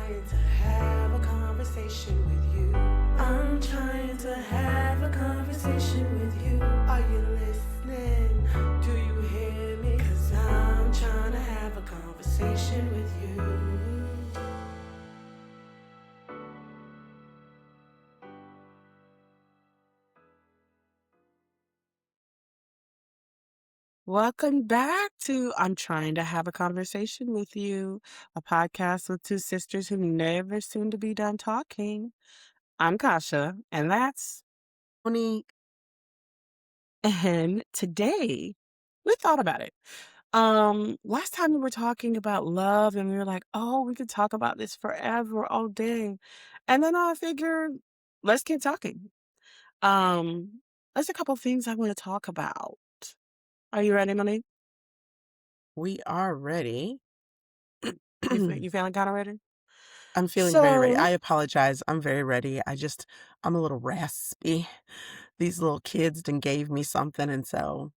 trying to have a conversation with you. I'm trying to have a conversation with you. Are you listening? Do you hear me? 'Cause I'm trying to have a conversation with you. Welcome back to I'm Trying to Have a Conversation with You, a podcast with two sisters who never seem to be done talking. I'm Kasha, and that's Monique. And today, we thought about it. Last time we were talking about love, and we were like, oh, we could talk about this forever, all day. And then I figured, let's keep talking. There's a couple things I want to talk about. Are you ready, Monique? We are ready. You feeling kind of ready? I'm feeling very ready. So, I apologize. I'm very ready. I'm a little raspy. These little kids done gave me something, and so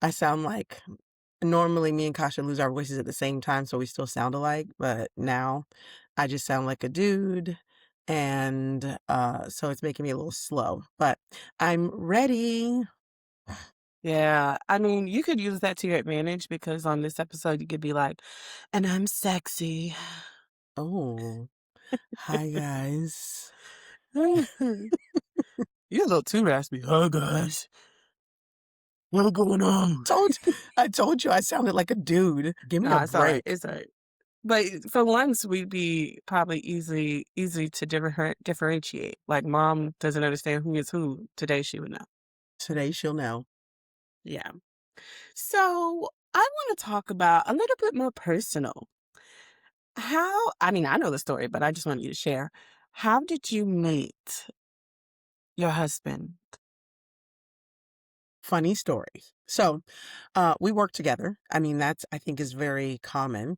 I sound like normally me and Kasha lose our voices at the same time, so we still sound alike, but now I just sound like a dude, and so it's making me a little slow. But I'm ready. yeah, I mean, you could use that to your advantage because on this episode, you could be like, and I'm sexy. Oh, hi guys. You're a little too raspy. Hi, guys. What's going on? I told you I sounded like a dude. Give me a Nah, it's all right. break. It's all right. But for once, we'd be probably easy to differentiate. Like, mom doesn't understand who is who. Today, she would know. Today she'll know. Yeah. So, I want to talk about a little bit more personal. I mean, I know the story, but I just want you to share. How did you meet your husband? Funny story. So, we work together. I mean, that's, I think, is very common.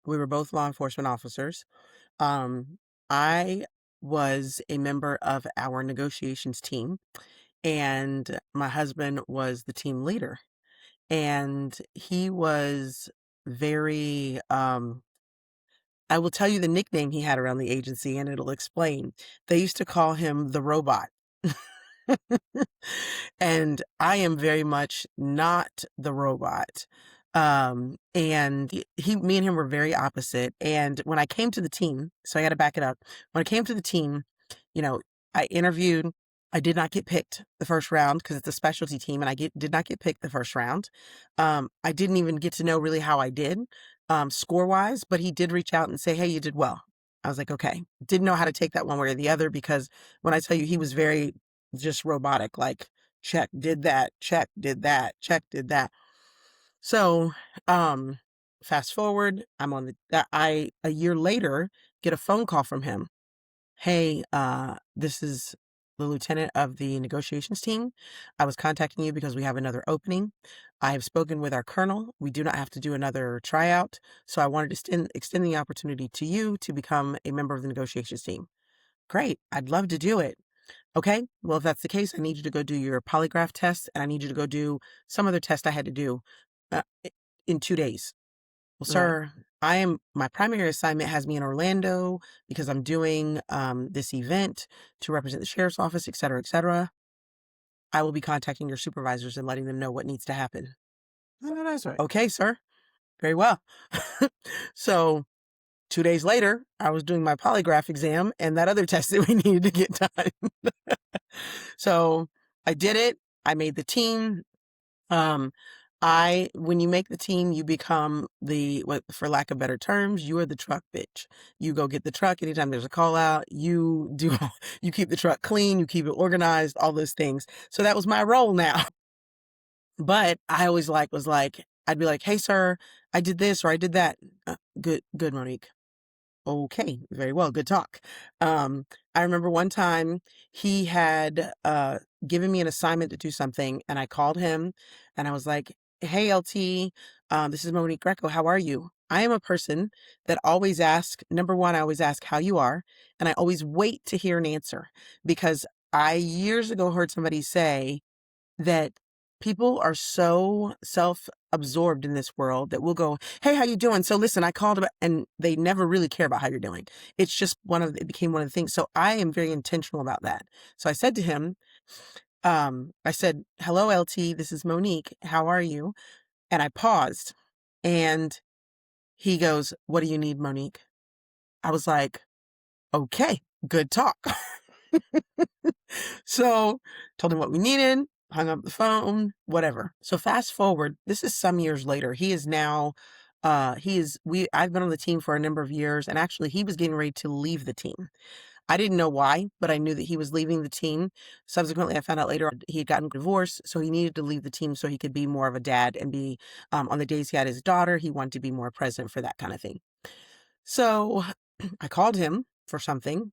We were both law enforcement officers. Um, I was a member of our negotiations team, and my husband was the team leader. And he was very, I will tell you the nickname he had around the agency, and it'll explain. They used to call him the robot. And I am very much not the robot. And me and him were very opposite. And when I came to the team, so I got to back it up. When I came to the team, you know, I interviewed. I did not get picked the first round because it's a specialty team, and did not get picked the first round. I didn't even get to know really how I did, score wise, but he did reach out and say, "Hey, you did well." I was like, okay. Didn't know how to take that one way or the other because when I tell you he was very just robotic, like check, did that, check, did that, check, did that. So, fast forward, a year later get a phone call from him. Hey, this is the lieutenant of the negotiations team. I was contacting you because we have another opening. I have spoken with our colonel. We do not have to do another tryout. So I wanted to extend the opportunity to you to become a member of the negotiations team. Great. I'd love to do it. Okay, well, if that's the case, I need you to go do your polygraph test, and I need you to go do some other test I had to do uh, in 2 days. Well, Right. sir, my primary assignment has me in Orlando because I'm doing this event to represent the sheriff's office, et cetera, et cetera. I will be contacting your supervisors and letting them know what needs to happen. Oh, that's right. Okay, sir. Very well. So 2 days later, I was doing my polygraph exam and that other test that we needed to get done. So I did it. I made the team. Um, when you make the team, you become for lack of better terms, you are the truck bitch. You go get the truck anytime there's a call out. You keep the truck clean, you keep it organized, all those things. So that was my role now. But I always was like, I'd be like, hey, sir, I did this or I did that. Good, Monique. Okay, very well. Good talk. I remember one time he had given me an assignment to do something, and I called him and I was like, hey, LT, this is Monique Greco. How are you? I am a person that always asks, number one, I always ask how you are, and I always wait to hear an answer because I years ago heard somebody say that People are so self-absorbed in this world that we'll go, "Hey, how you doing? So listen, I called about," and they never really care about how you're doing. It's just it became one of the things. So I am very intentional about that. So I said to him, I said, "Hello, LT, this is Monique. How are you?" And I paused and he goes, "What do you need, Monique?" I was like, "Okay, good talk." So told him what we needed, hung up the phone, whatever. So fast forward, this is some years later. He is now, I've been on the team for a number of years, and actually he was getting ready to leave the team. I didn't know why, but I knew that he was leaving the team. Subsequently, I found out later he had gotten divorced, so he needed to leave the team so he could be more of a dad and be, on the days he had his daughter, he wanted to be more present for that kind of thing. So I called him for something,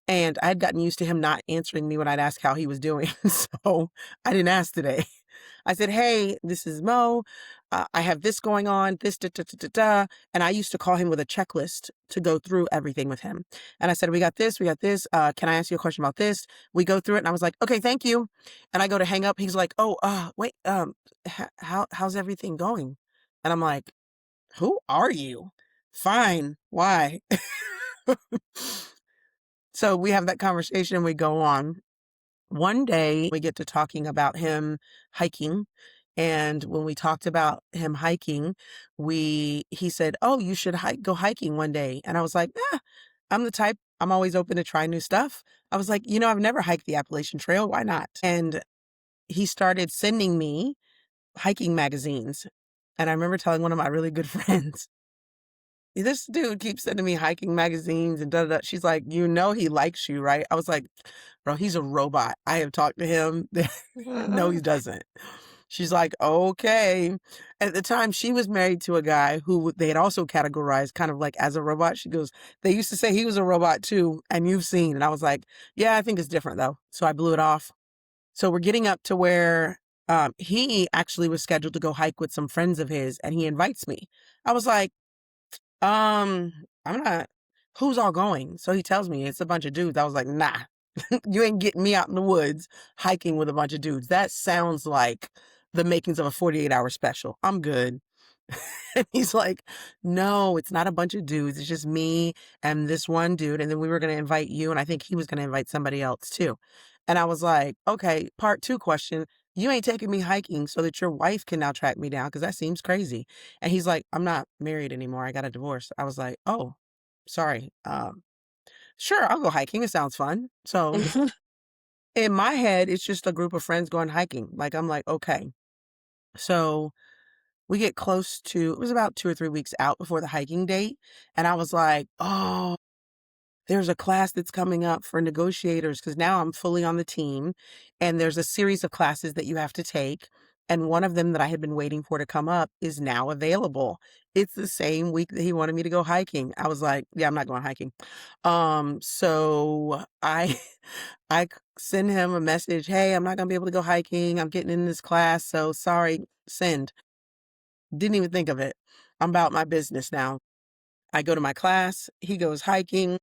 and I had gotten used to him not answering me when I'd ask how he was doing. So I didn't ask today. I said, "Hey, this is Mo. I have this going on, this, da, da, da, da, da." And I used to call him with a checklist to go through everything with him. And I said, "We got this, we got this. Can I ask you a question about this?" We go through it, and I was like, "Okay, thank you." And I go to hang up. He's like, "Oh, wait, how's everything going?" And I'm like, "Who are you?" "Fine. Why?" So we have that conversation, we go on. One day we get to talking about him hiking. And when we talked about him hiking, he said, "Oh, you should go hiking one day." And I was like, "Yeah, I'm the type, I'm always open to try new stuff." I was like, I've never hiked the Appalachian Trail. Why not?" And he started sending me hiking magazines. And I remember telling one of my really good friends, "This dude keeps sending me hiking magazines and da da da." She's like, he likes you, right?" I was like, "Bro, he's a robot. I have talked to him." No, he doesn't. She's like, "Okay." At the time, she was married to a guy who they had also categorized kind of like as a robot. She goes, "They used to say he was a robot too, and you've seen." And I was like, "Yeah, I think it's different though." So I blew it off. So we're getting up to where he actually was scheduled to go hike with some friends of his, and he invites me. I was like, um, I'm not, "Who's all going?" So he tells me it's a bunch of dudes. I was like, "Nah, you ain't getting me out in the woods hiking with a bunch of dudes. That sounds like the makings of a 48-hour special. I'm good." And he's like, "No, it's not a bunch of dudes. It's just me and this one dude. And then we were going to invite you. And I think he was going to invite somebody else too." And I was like, "Okay, part two question. You ain't taking me hiking so that your wife can now track me down because that seems crazy." And he's like, "I'm not married anymore. I got a divorce." I was like, "Oh, sorry. Sure, I'll go hiking. It sounds fun." So in my head, it's just a group of friends going hiking. Like, I'm like, okay. So we get close to, it was about 2 or 3 weeks out before the hiking date. And I was like, "Oh, there's a class that's coming up for negotiators," because now I'm fully on the team. And there's a series of classes that you have to take. And one of them that I had been waiting for to come up is now available. It's the same week that he wanted me to go hiking. I was like, "Yeah, I'm not going hiking." So I send him a message, "Hey, I'm not gonna be able to go hiking. I'm getting in this class, so sorry." Send. Didn't even think of it. I'm about my business now. I go to my class, he goes hiking.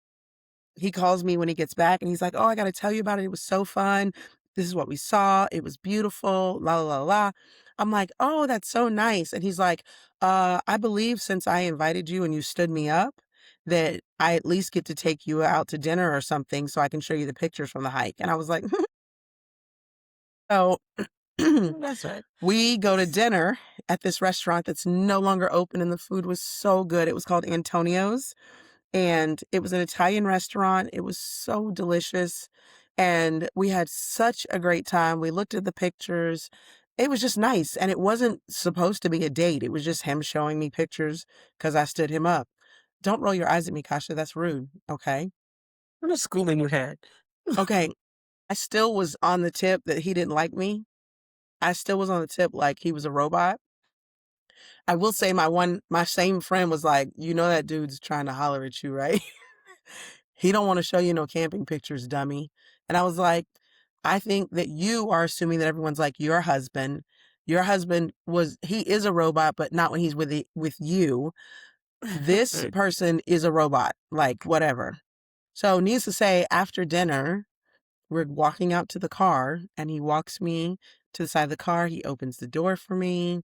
He calls me when he gets back and he's like, "Oh, I gotta tell you about it. It was so fun. This is what we saw. It was beautiful, la la la la." I'm like, "Oh, that's so nice." And he's like, I believe since I invited you and you stood me up, that I at least get to take you out to dinner or something so I can show you the pictures from the hike." And I was like, so That's right. we go to dinner at this restaurant that's no longer open, and the food was so good. It was called Antonio's, and it was an Italian restaurant. It was so delicious, and we had such a great time. We looked at the pictures. It was just nice, and it wasn't supposed to be a date. It was just him showing me pictures because I stood him up. Don't roll your eyes at me, Kasha. That's rude. Okay. What a schooling you had. Okay. I still was on the tip that he didn't like me. I still was on the tip like he was a robot. I will say my same friend was like, that dude's trying to holler at you, right?" "He don't wanna show you no camping pictures, dummy." And I was like, "I think that you are assuming that everyone's like your husband. Your husband he is a robot, but not when he's with you. This person is a robot, like, whatever." So needless to say, after dinner, we're walking out to the car, and he walks me to the side of the car. He opens the door for me,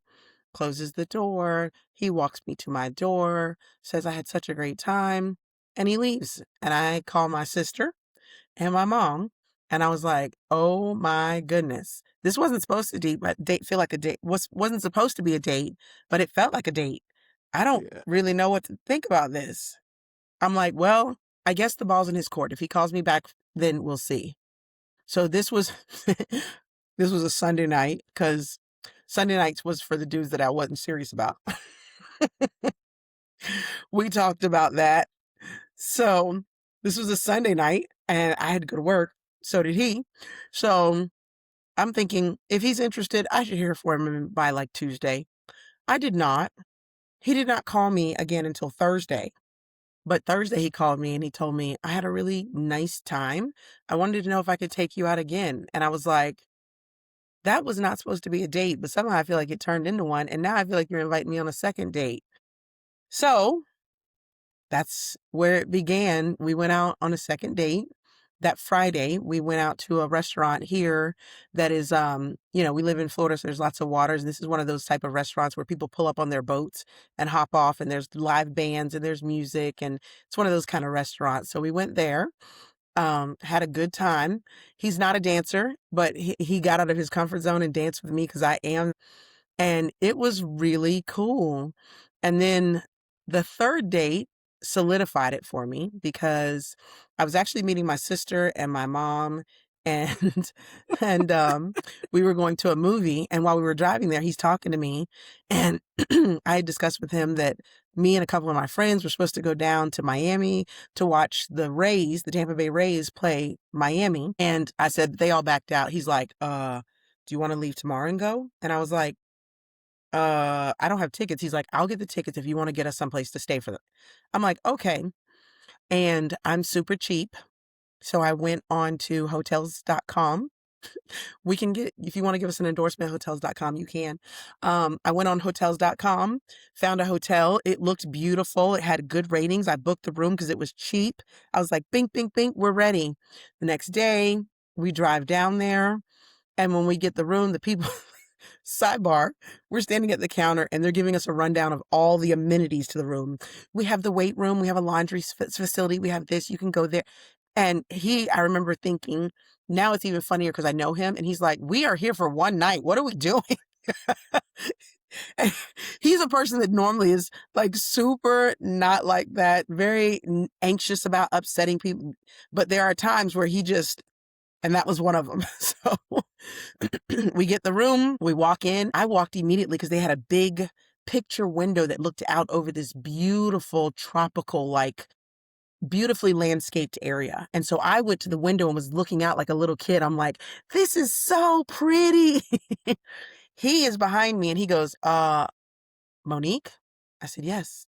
closes the door. He walks me to my door, says I had such a great time, and he leaves. And I call my sister and my mom, and I was like, "Oh my goodness. This wasn't supposed to feel like a date. Wasn't supposed to be a date, but it felt like a date. I don't Yeah. really know what to think about this." I'm like, "Well, I guess the ball's in his court. If he calls me back, then we'll see." So this was this was a Sunday night because Sunday nights was for the dudes that I wasn't serious about. We talked about that. So this was a Sunday night and I had to go to work. So did he. So I'm thinking if he's interested, I should hear from him by like Tuesday. I did not. He did not call me again until Thursday. But Thursday he called me and he told me, I had a really nice time. I wanted to know if I could take you out again. And I was like, that was not supposed to be a date, but somehow I feel like it turned into one. And now I feel like you're inviting me on a second date. So that's where it began. We went out on a second date. That Friday, we went out to a restaurant here that is, we live in Florida, so there's lots of waters. This is one of those type of restaurants where people pull up on their boats and hop off, and there's live bands and there's music, and it's one of those kind of restaurants. So we went there, had a good time. He's not a dancer, but he got out of his comfort zone and danced with me because I am. And it was really cool. And then the third date solidified it for me because I was actually meeting my sister and my mom and and we were going to a movie, and while we were driving there he's talking to me, and I had discussed with him that me and a couple of my friends were supposed to go down to Miami to watch the Tampa Bay Rays play Miami, and I said they all backed out. He's like, do you want to leave tomorrow and go? And I was like, I don't have tickets. He's like, I'll get the tickets if you want to get us someplace to stay for them. I'm like, okay. And I'm super cheap. So I went on to hotels.com. We can get, if you want to give us an endorsement, hotels.com, you can. I went on hotels.com, found a hotel. It looked beautiful. It had good ratings. I booked the room because it was cheap. I was like, bink, bink, bink, we're ready. The next day, we drive down there. And when we get the room, the people, sidebar, we're standing at the counter and they're giving us a rundown of all the amenities to the room. We have the weight room, we have a laundry facility, we have this, you can go there. And I remember thinking, now it's even funnier because I know him. And he's like, we are here for one night. What are we doing? He's a person that normally is like super not like that, very anxious about upsetting people. But there are times where and that was one of them. So we get the room, we walk in. I walked immediately because they had a big picture window that looked out over this beautiful tropical, like beautifully landscaped area. And so I went to the window and was looking out like a little kid. I'm like, this is so pretty. He is behind me and he goes, Monique? I said, yes.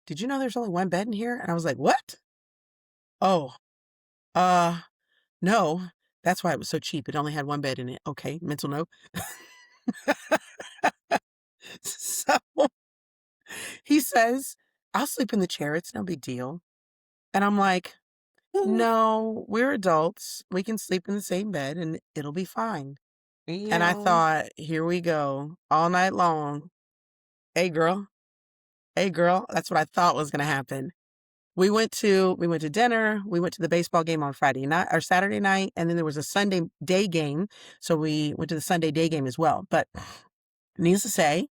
Did you know there's only one bed in here? And I was like, what? Oh, uh, no. That's why it was so cheap. It only had one bed in it. Okay, mental note. So he says, I'll sleep in the chair. It's no big deal. And I'm like, no, we're adults. We can sleep in the same bed and it'll be fine. And I Yeah. thought, here we go all night long. Hey, girl. Hey, girl. That's what I thought was going to happen. We went to dinner. We went to the baseball game on Friday night or Saturday night. And then there was a Sunday day game. So we went to the Sunday day game as well. But needless to say,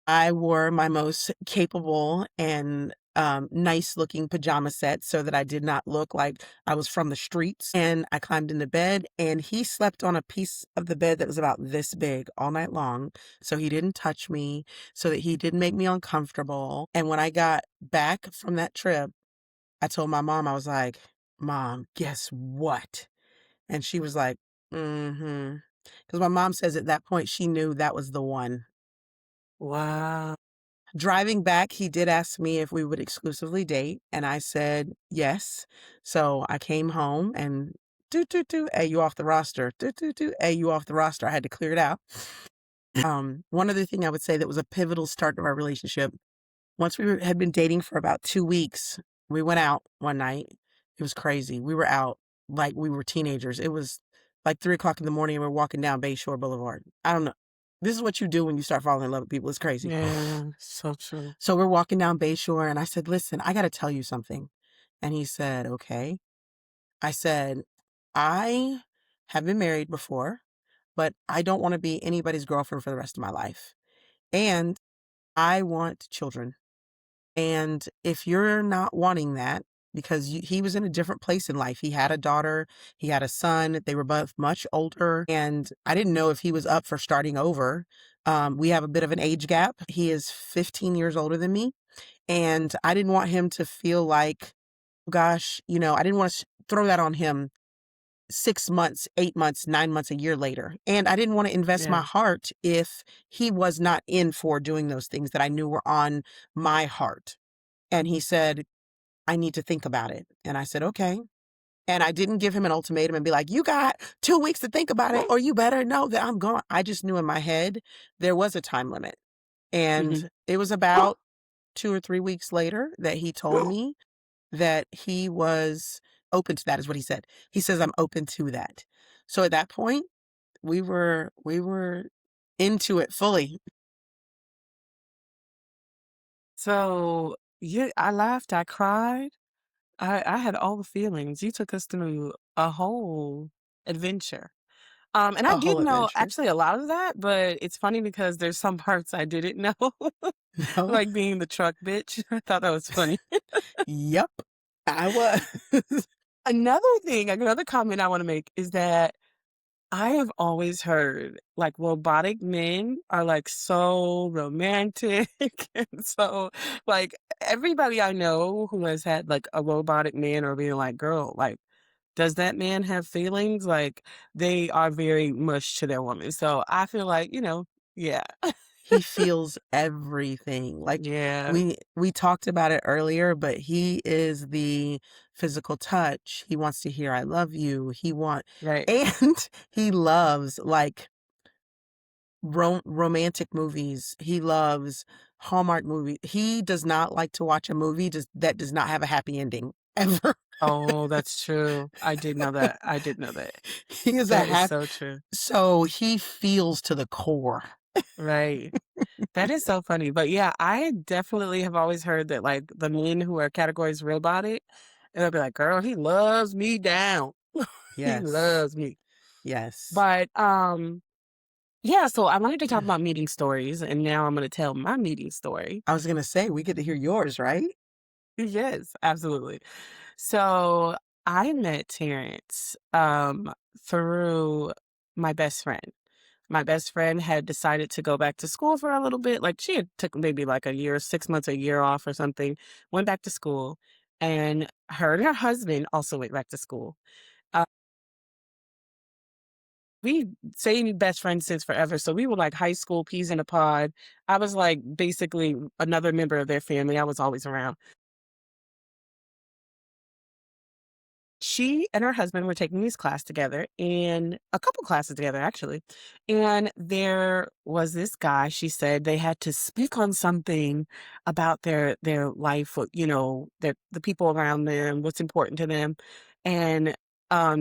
I wore my most capable and nice looking pajama set so that I did not look like I was from the streets. And I climbed into bed and he slept on a piece of the bed that was about this big all night long. So he didn't touch me, so that he didn't make me uncomfortable. And when I got back from that trip, I told my mom, I was like, Mom, guess what? And she was like, mm-hmm. Because my mom says at that point, she knew that was the one. Wow. Driving back, he did ask me if we would exclusively date, and I said yes. So I came home and hey, you off the roster. Hey, you off the roster. I had to clear it out. One other thing I would say that was a pivotal start to our relationship. Once had been dating for about 2 weeks, we went out one night. It was crazy. We were out like we were teenagers. It was like 3 o'clock in the morning and we're walking down Bayshore Boulevard. I don't know. This is what you do when you start falling in love with people. It's crazy. Yeah, so true. So we're walking down Bayshore and I said, listen, I got to tell you something. And he said, okay. I said, I have been married before, but I don't want to be anybody's girlfriend for the rest of my life. And I want children. And if you're not wanting that, because he was in a different place in life, he had a daughter, he had a son, they were both much older, and I didn't know if he was up for starting over. We have a bit of an age gap. He is 15 years older than me, and I didn't want him to feel like, gosh, I didn't want to throw that on him 6 months, 8 months, 9 months, a year later. And I didn't want to invest my Yeah. heart if he was not in for doing those things that I knew were on my heart. And he said, I need to think about it. And I said, okay. And I didn't give him an ultimatum and be like, you got 2 weeks to think about it, or you better know that I'm gone. I just knew in my head there was a time limit. Mhm. And it was about 2 or 3 weeks later that he told me that he was open to that, is what he said. He says, I'm open to that. So at that point, we were into it fully. So, yeah, I laughed, I cried. I had all the feelings. You took us through a whole adventure. And I A did whole know adventure. actually a lot of that, but it's funny because there's some parts I didn't know, No. like being the truck bitch. I thought that was funny. Yep. I was. Another comment I want to make is that I have always heard like robotic men are like so romantic and so like everybody I know who has had like a robotic man or being like, girl, like, does that man have feelings? Like they are very much to their woman. So I feel like, yeah. He feels everything. Like Yeah. we talked about it earlier, but he is the physical touch. He wants to hear I love you. Right. And he loves like romantic movies. He loves Hallmark movies. He does not like to watch a movie that does not have a happy ending ever. Oh, that's true. I did know that. I did know that. He is a That is happy, so true. so he feels to the core. Right. That is so funny. But yeah, I definitely have always heard that like the men who are categories robotic, and they'll be like, girl, he loves me down. He Yes. loves me. Yes. But yeah, so I wanted to talk about meeting stories, and now I'm gonna tell my meeting story. I was gonna say we get to hear yours, right? Yes, absolutely. So I met Terrence through my best friend. My best friend had decided to go back to school for a little bit. Like she had took maybe like a year, 6 months, a year off or something, went back to school. And her husband also went back to school. Uh, we same best friends since forever. So we were like high school peas in a pod. I was like basically another member of their family. I was always around. She and her husband were taking this class together and a couple classes together actually. And there was this guy, she said they had to speak on something about their life, the people around them, what's important to them. And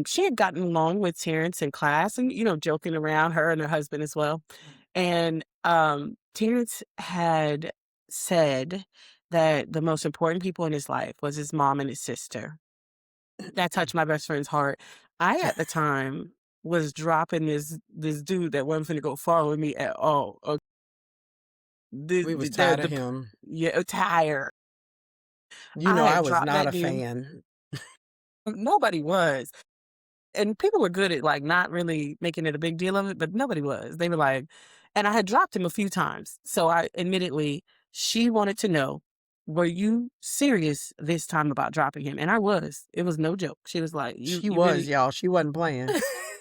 she had gotten along with Terrence in class and, joking around, her and her husband as well. And Terrence had said that the most important people in his life was his mom and his sister. That touched my best friend's heart. I, at the time, was dropping this dude that wasn't finna go follow me at all. We was tired of him. Yeah, tired. You know I I had was dropped not that a dude. fan. Nobody was. And people were good at, like, not really making it a big deal of it, but nobody was. They were like and I had dropped him a few times. So I admittedly, she wanted to know, "Were you serious this time about dropping him?" And I was. It was no joke. She was like, "You She you was, really." y'all. She wasn't playing.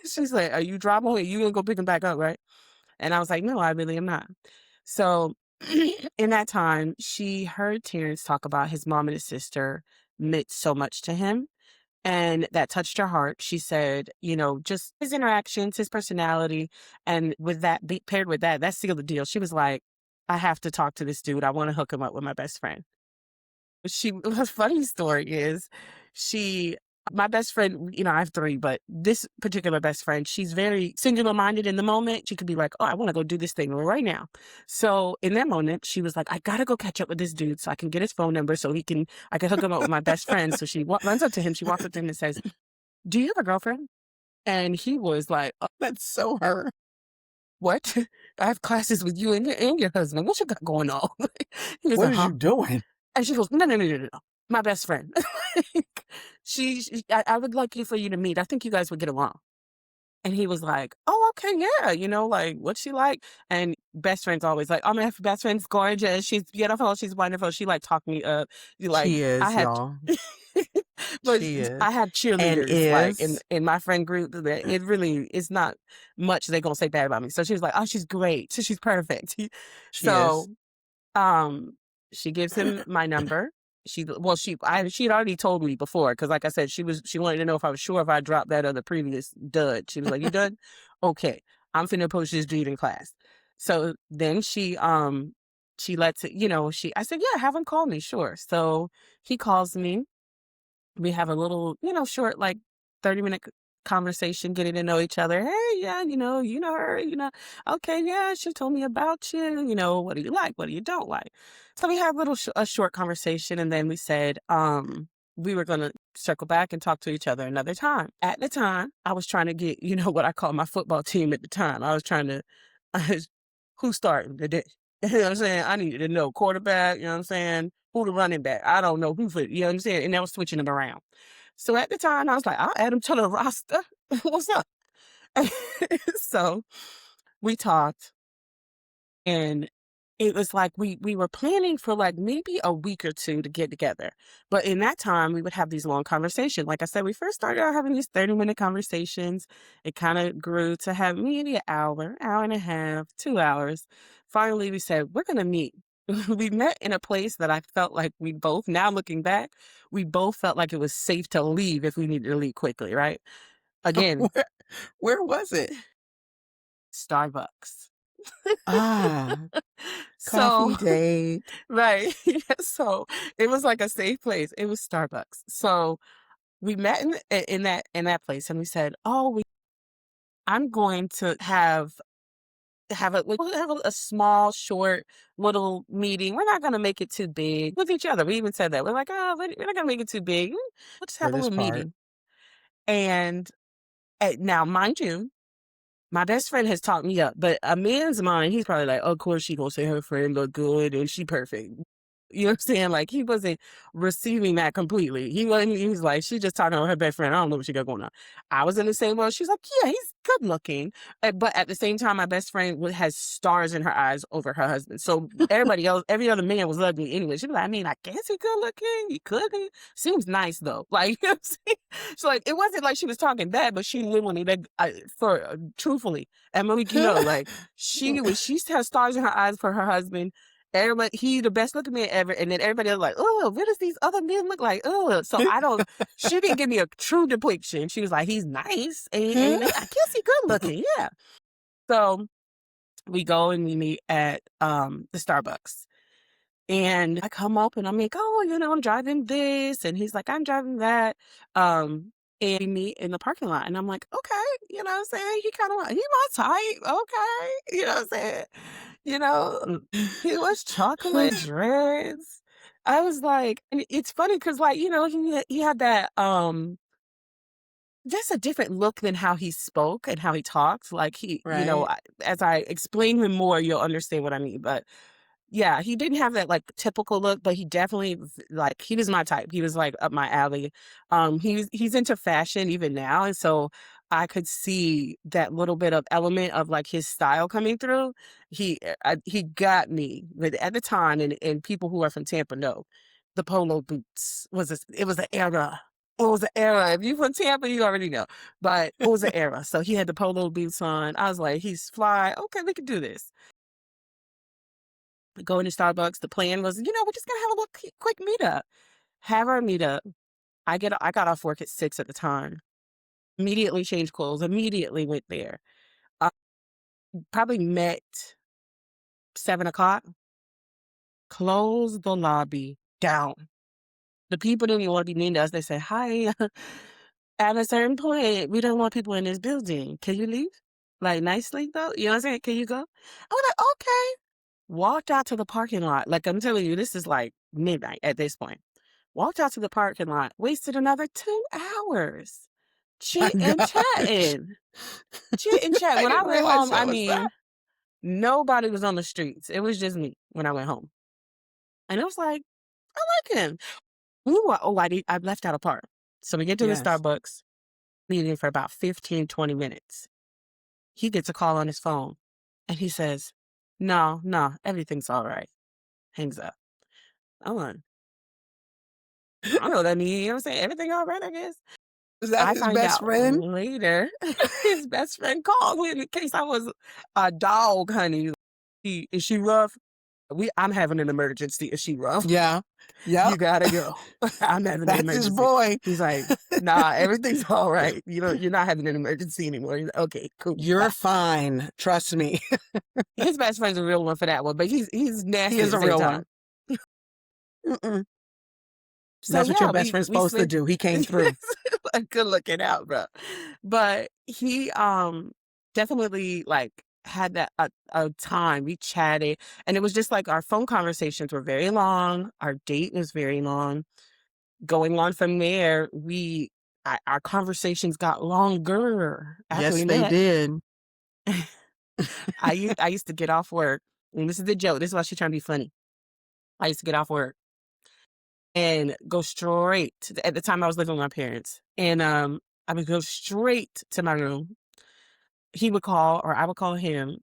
She's like, "Are you dropping him? You gonna go pick him back up, right?" And I was like, "No, I really am not." So in that time, she heard Terrence talk about his mom and his sister meant so much to him. And that touched her heart. She said, just his interactions, his personality, and with that paired with that, that sealed the deal. She was like, I have to talk to this dude. I want to hook him up with my best friend. The funny story is she My best friend, I have 3, but this particular best friend, she's very singular-minded in the moment. She could be like, "Oh, I wanna go do this thing right now." So, in that moment, she was like, "I gotta go catch up with this dude so I can get his phone number so I can hook him up with my best friend." So she runs up to him, she walks up to him and says, "Do you have a girlfriend?" And he was like, That's so her. what? I have classes with you and your husband. What you got going on?" He was What like, is "Huh?" you doing? And she goes, "No, no, no, no, no, no. My best friend." Like, I would like you for you to meet. I think you guys would get along. And he was like, "Oh, okay, yeah, like, what's she like?" And best friend's always like, "Oh, my best friend's gorgeous. She's beautiful. She's wonderful." She like talked me up. You like, She I is, had, y'all. but She is. I have And cheerleaders like is. in my friend group that it really is not much they gonna say bad about me. So she was like, "Oh, she's great. So she's perfect." She is. So um, she gives him my number. She'd already told me before because, like I said, she wanted to know if I was sure if I dropped that other previous dud. She was like, "You done? Okay, I'm finna post this dude in class." So then she lets it, I said, "Yeah, have him call me, sure." So he calls me. We have a little, short, like 30-minute conversation, getting to know each other. Hey, yeah, you know her, okay, yeah, she told me about you. What do you like? What do you don't like? So we had a short conversation, and then we said, we were gonna circle back and talk to each other another time. At the time, I was trying to get, what I call my football team at the time. I was trying to, who's starting today? You know what I'm saying? I needed to know quarterback, you know what I'm saying? Who the running back? I don't know who for, you know what I'm saying? And I was switching them around. So at the time, I was like, I'll add him to the roster. What's up? So we talked, and it was like we were planning for like maybe a week or 2 to get together. But in that time, we would have these long conversations. Like I said, we first started out having these 30-minute conversations. It kind of grew to have maybe an hour, hour and a half, 2 hours. Finally, we said, we're going to meet. We met in a place that I felt like we both, now looking back, we both felt like it was safe to leave if we needed to leave quickly, right? Again, Where where was it? Starbucks. Ah, So coffee date. right. Yeah, so it was like a safe place. It was Starbucks. So we met in that place, and we said, "Oh, I'm going to we'll have a small, short, little meeting. We're not going to make it too big with each other." We even said that. We're like, "Oh, we're not going to make it too big. We'll just For have a this little part. meeting." And now, mind you, my best friend has talked me up, but a man's mind, he's probably like, "Of course she gonna say her friend look good and she perfect." You know what I'm saying? Like, he wasn't receiving that completely. He was like, "She just talking to her best friend. I don't know what she got going on." I was in the same world. She's like, "Yeah, he's good looking." But at the same time, my best friend has stars in her eyes over her husband. So everybody else, every other man was ugly anyway. She was like, "I mean, I guess he good looking. He could be. Seems nice though." Like, you know what I'm saying? So like, it wasn't like she was talking bad, but she literally, like, truthfully, and Monique, like, she has stars in her eyes for her husband. Everybody, he the best looking man ever, and then everybody else like, "Oh, what does these other men look like?" Oh, so I don't. She didn't give me a true depiction. She was like, "He's nice, and I guess he good looking, yeah." So we go and we meet at the Starbucks. And I come up and I'm like, "Oh, I'm driving this." And he's like, "I'm driving that." And we meet in the parking lot. And I'm like, "Okay." You know what I'm saying? He my type. Okay. You know what I'm saying? He was chocolate dreads. I was like, and it's funny because, like, he had that, just a different look than how he spoke and how he talked. Like, Right? as I explain him more, you'll understand what I mean. But yeah, he didn't have that, like, typical look, but he definitely like, he was my type. He was, like, up my alley. He's into fashion even now, and so I could see that little bit of element of, like, his style coming through. He got me, but at the time, and people who are from Tampa know, the polo boots it was an era. It was an era. If you from Tampa, you already know, but it was an era. So he had the polo boots on. I was like, "He's fly. Okay, we can do this." Go into Starbucks. The plan was, we're just gonna have a little quick meetup. Have our meetup. I got off work at 6 at the time. Immediately changed clothes. Immediately went there. Uh, Probably met 7 o'clock. Closed the lobby down. The people didn't even want to be mean to us. They said, "Hi, at a certain point, we don't want people in this building. Can you leave? Like, nicely, though? You know what I'm saying? Can you go?" I was like, "Okay." Walked out to the parking lot. Like, I'm telling you, this is like midnight at this point. Walked out to the parking lot, wasted another 2 hours My chit-and gosh. chatting. Chit and chat. I When I didn't went realize home, I that was that. mean, nobody was on the streets. It was just me when I went home. And I was like, "I like him." Meanwhile, I left out a part. So we get to the Yes. Starbucks, meeting for about 15, 20 minutes. He gets a call on his phone and he says, "No, no, everything's all right." Hangs up. I'm like, I don't know what that means. You know what I'm saying? Everything all right, I guess. Is that I his find best out friend? later his best friend called me in case I was a dog, honey. Is she rough? I'm having an emergency. Is she rough? Yeah. You Yep. gotta go. I'm having an That's his emergency. boy. He's like, "Nah, everything's all right. You're not having an emergency anymore." He's like, "Okay, cool, You're bye." fine. Trust me. His best friend's a real one for that one, but he's He nasty at is the a same real time. one. Mm-mm. So That's what your yeah, best friend's we supposed to spent do. He came through. like, good looking out, bro. But he definitely like had that a time we chatted, and it was just like our phone conversations were very long. Our date was very long. Going on from there, our conversations got longer after Yes, we they met. did. I used to get off work, and this is the joke. This is why she's trying to be funny. I used to get off work and go straight at the time I was living with my parents, and I would go straight to my room. He would call, or I would call him,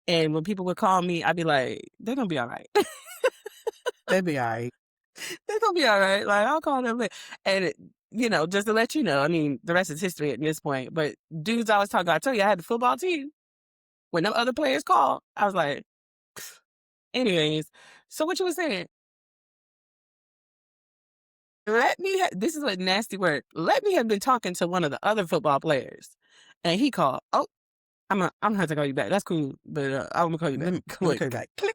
and when people would call me, I'd be like, "They're gonna be all right. They be alright. They're gonna be all right. Like, I'll call them." And just to let you know, I mean, the rest is history at this point. But dudes always talk about. I told you I had the football team. When them other players called, I was like, anyways. So what you was saying? This is a nasty word. Let me have been talking to one of the other football players, and he called. Oh, I'm gonna have to call you back. That's cool, but I'm gonna call you back. Let me call you Click. back. Click.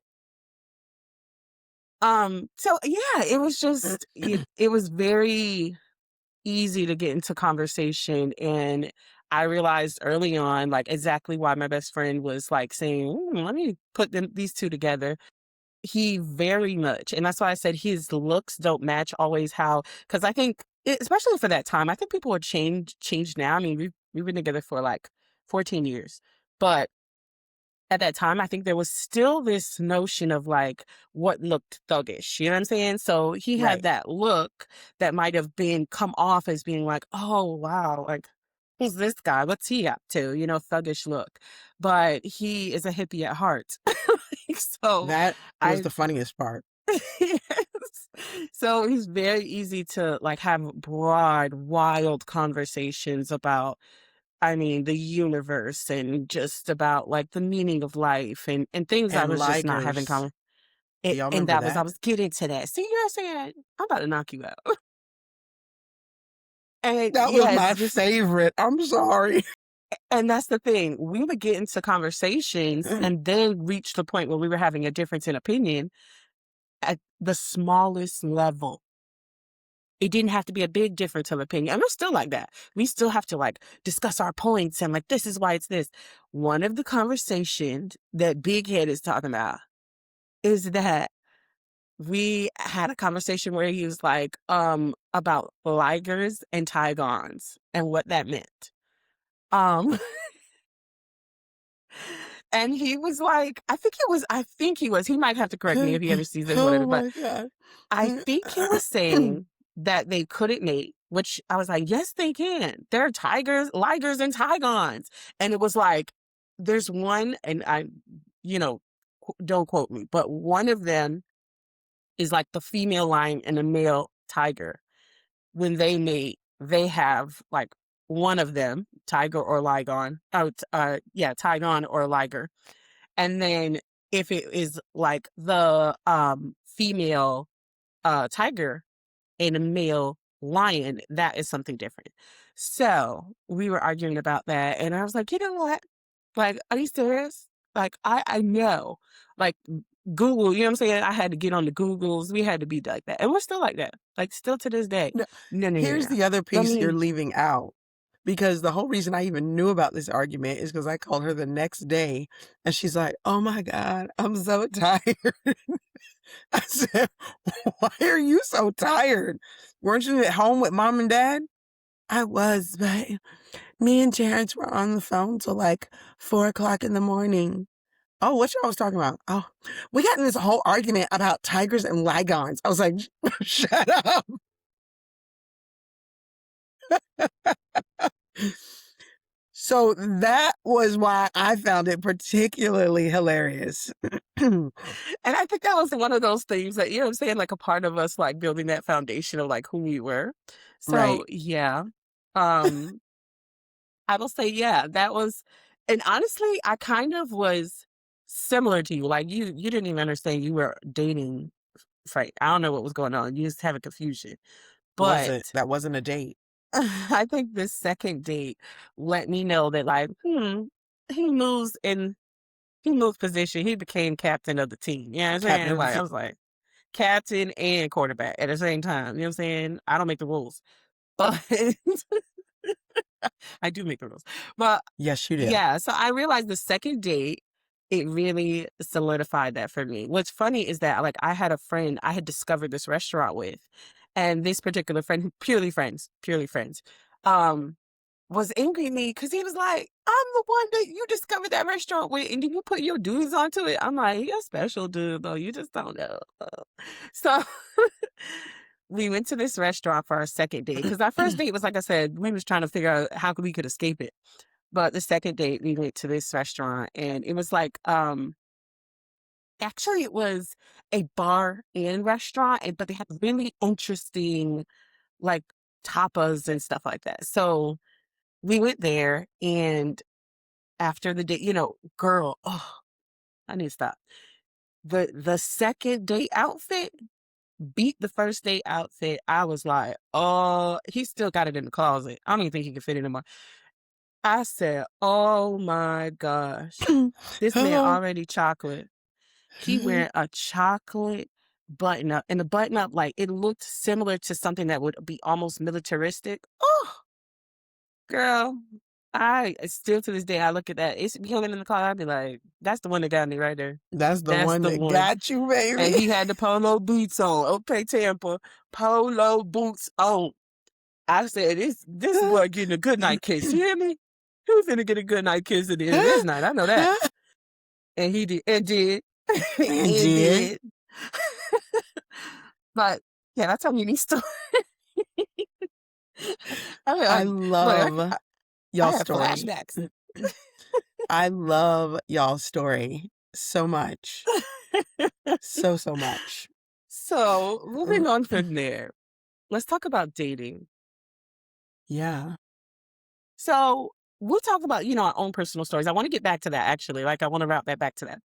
So yeah, it was just it was very easy to get into conversation, and I realized early on like exactly why my best friend was like saying, Let me put these two together." He very much, and that's why I said his looks don't match always how, because I think, especially for that time, I think people are changed now. I mean, we've been together for like 14 years, but at that time, I think there was still this notion of like what looked thuggish. You know what I'm saying? So he had Right. that look that might have been come off as being like, "Oh wow, like who's this guy? What's he up to?" Thuggish look. But he is a hippie at heart. So That was I the funniest part. yes. So it's very easy to like have broad, wild conversations about, I mean, the universe and just about like the meaning of life and things I And was just not having Ligers. common. Y'all And remember that was I that? was getting to that. See, you're saying I'm about to knock you out. And That was yes, my just favorite. I'm sorry. and that's the thing. We would get into conversations and then reach the point where we were having a difference in opinion at the smallest level. It didn't have to be a big difference of opinion. And we're still like that. We still have to like discuss our points and like, this is why it's this. One of the conversations that Big Head is talking about is that we had a conversation where he was like, about ligers and Tigons and what that meant. Um, and he was like, I think he might have to correct me if he ever sees this, Oh whatever, but my god. I think he was saying that they couldn't mate, which I was like, yes, they can. There are tigers, ligers, and tigons. And it was like, there's one, and you know, don't quote me, but one of them is like the female lion and the male tiger. When they mate, they have like one of them, tiger or ligon. Oh, yeah, tigon or liger. And then if it is like the female tiger and a male lion, that is something different. So we were arguing about that, and I was like, you know what? Like, are you serious? Like, I know, like, Google, you know what I'm saying? I had to get on the Googles. We had to be like that. And we're still like that. Like still to this day. No, No, no, no, here's no. the other Let piece you're me leaving out, because the whole reason I even knew about this argument is because I called her the next day, and she's like, "Oh my god, I'm so tired." I said, "Why are you so tired? Weren't you at home with mom and dad?" "I was, but me and Terrence were on the phone till like 4 o'clock in the morning." "Oh, what y'all was talking about?" "Oh, we got in this whole argument about tigers and lagons." I was like, "Shut up." So that was why I found it particularly hilarious. and I think that was one of those things that, you know what I'm saying, like a part of us like building that foundation of like who we were. So Right. yeah. Um I will say, yeah, that was and honestly, I kind of was similar to you. Like you didn't even understand you were dating Frank. I don't know what was going on. You just have a confusion. But That wasn't a date. I think this second date let me know that like, he moves in he moved position. He became captain of the team. You know what I'm Captain saying? of the Like I fi was like captain and quarterback at the same time. You know what I'm saying? I don't make the rules. But I do make the rules. But Yes, you do. yeah, so I realized the second date, it really solidified that for me. What's funny is that like I had a friend I had discovered this restaurant with, and this particular friend, purely friends, um, was angry at me because he was like, "I'm the one that you discovered that restaurant with, and you put your dudes onto it." I'm like, "You're a special dude, though. You just don't know." So we went to this restaurant for our second date because our first date was like I said, we was trying to figure out how we could escape it. But the second date, we went to this restaurant, and it was like, actually, it was a bar and restaurant, but they had really interesting, like, tapas and stuff like that. So we went there, and after the date, girl, oh, I need to stop. The second date outfit beat the first date outfit. I was like, oh, he still got it in the closet. I don't even think he can fit it anymore. I said, "Oh my gosh. This man Oh. already chocolate." He wearing a chocolate button up, and the button up, like, it looked similar to something that would be almost militaristic. Oh, girl, I still to this day, I look at that. It's be hanging in the car, I'd be like, "That's the one that got me right there. That's the That's one the that one." got you, And baby. he had the polo boots on. Okay, Tampa, polo boots on. I said, "This boy getting a good night kiss. You hear me? He was finna get a good night kiss at the end of this night. I know that." And he did, And and did. did. But yeah, that's how many story. I mean, I look, love I y'all's have story. flashbacks. I love y'all's story so much. So, so much. So moving on from there, let's talk about dating. Yeah. So we'll talk about, our own personal stories. I want to get back to that actually. Like I want to wrap that back to that.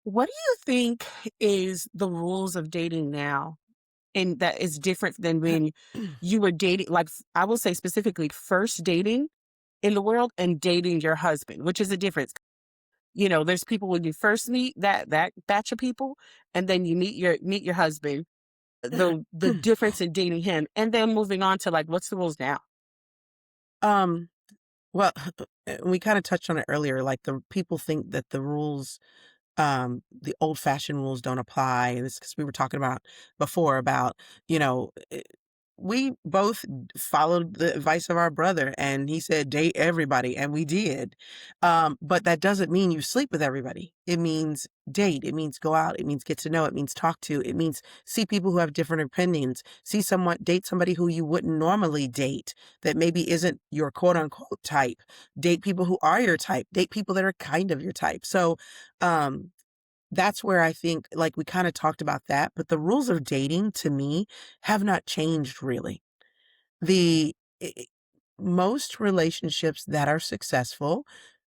What do you think is the rules of dating now? And that is different than when you were dating, like I will say specifically first dating in the world and dating your husband, which is a difference. There's people when you first meet that batch of people, and then you meet your husband. The difference in dating him, and then moving on to like what's the rules now? Um, well, we kind of touched on it earlier. Like the people think that the old fashioned rules don't apply. And it's because we were talking about before about, you know, eh, we both followed the advice of our brother and he said, date everybody. And we did. But that doesn't mean you sleep with everybody. It means date. It means go out. It means get to know. It means talk to. It means see people who have different opinions. Date somebody who you wouldn't normally date that maybe isn't your quote unquote type. Date people who are your type. Date people that are kind of your type. So, um, that's where I think, like, we kinda talked about that, but the rules of dating to me have not changed really. The I Most relationships that are successful,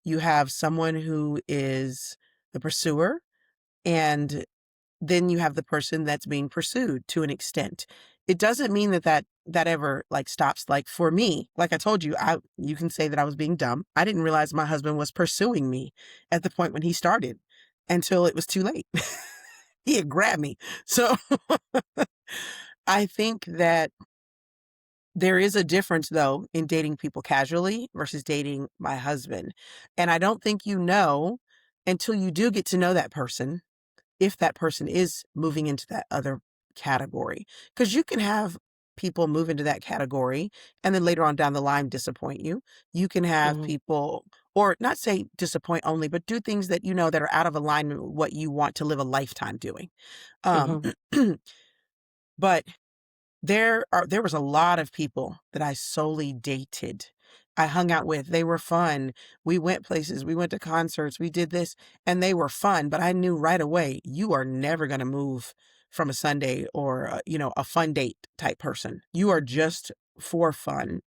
you have someone who is the pursuer, and then you have the person that's being pursued to an extent. It doesn't mean that ever, like, stops. Like, for me, like I told you, you can say that I was being dumb. I didn't realize my husband was pursuing me at the point when he started. until it was too late. He had grabbed me. So I think that there is a difference, though, in dating people casually versus dating my husband. And I don't think you know until you do get to know that person if that person is moving into that other category. Because you can have people move into that category and then later on down the line disappoint you. You can have Mhm. people, or not say disappoint only, but do things that you know that are out of alignment with what you want to live a lifetime doing. Um, Mhm. but there was a lot of people that I solely dated. I hung out with. They were fun. We went places. We went to concerts. We did this and they were fun, but I knew right away you are never going to move from a Sunday or a fun date type person. You are just for fun.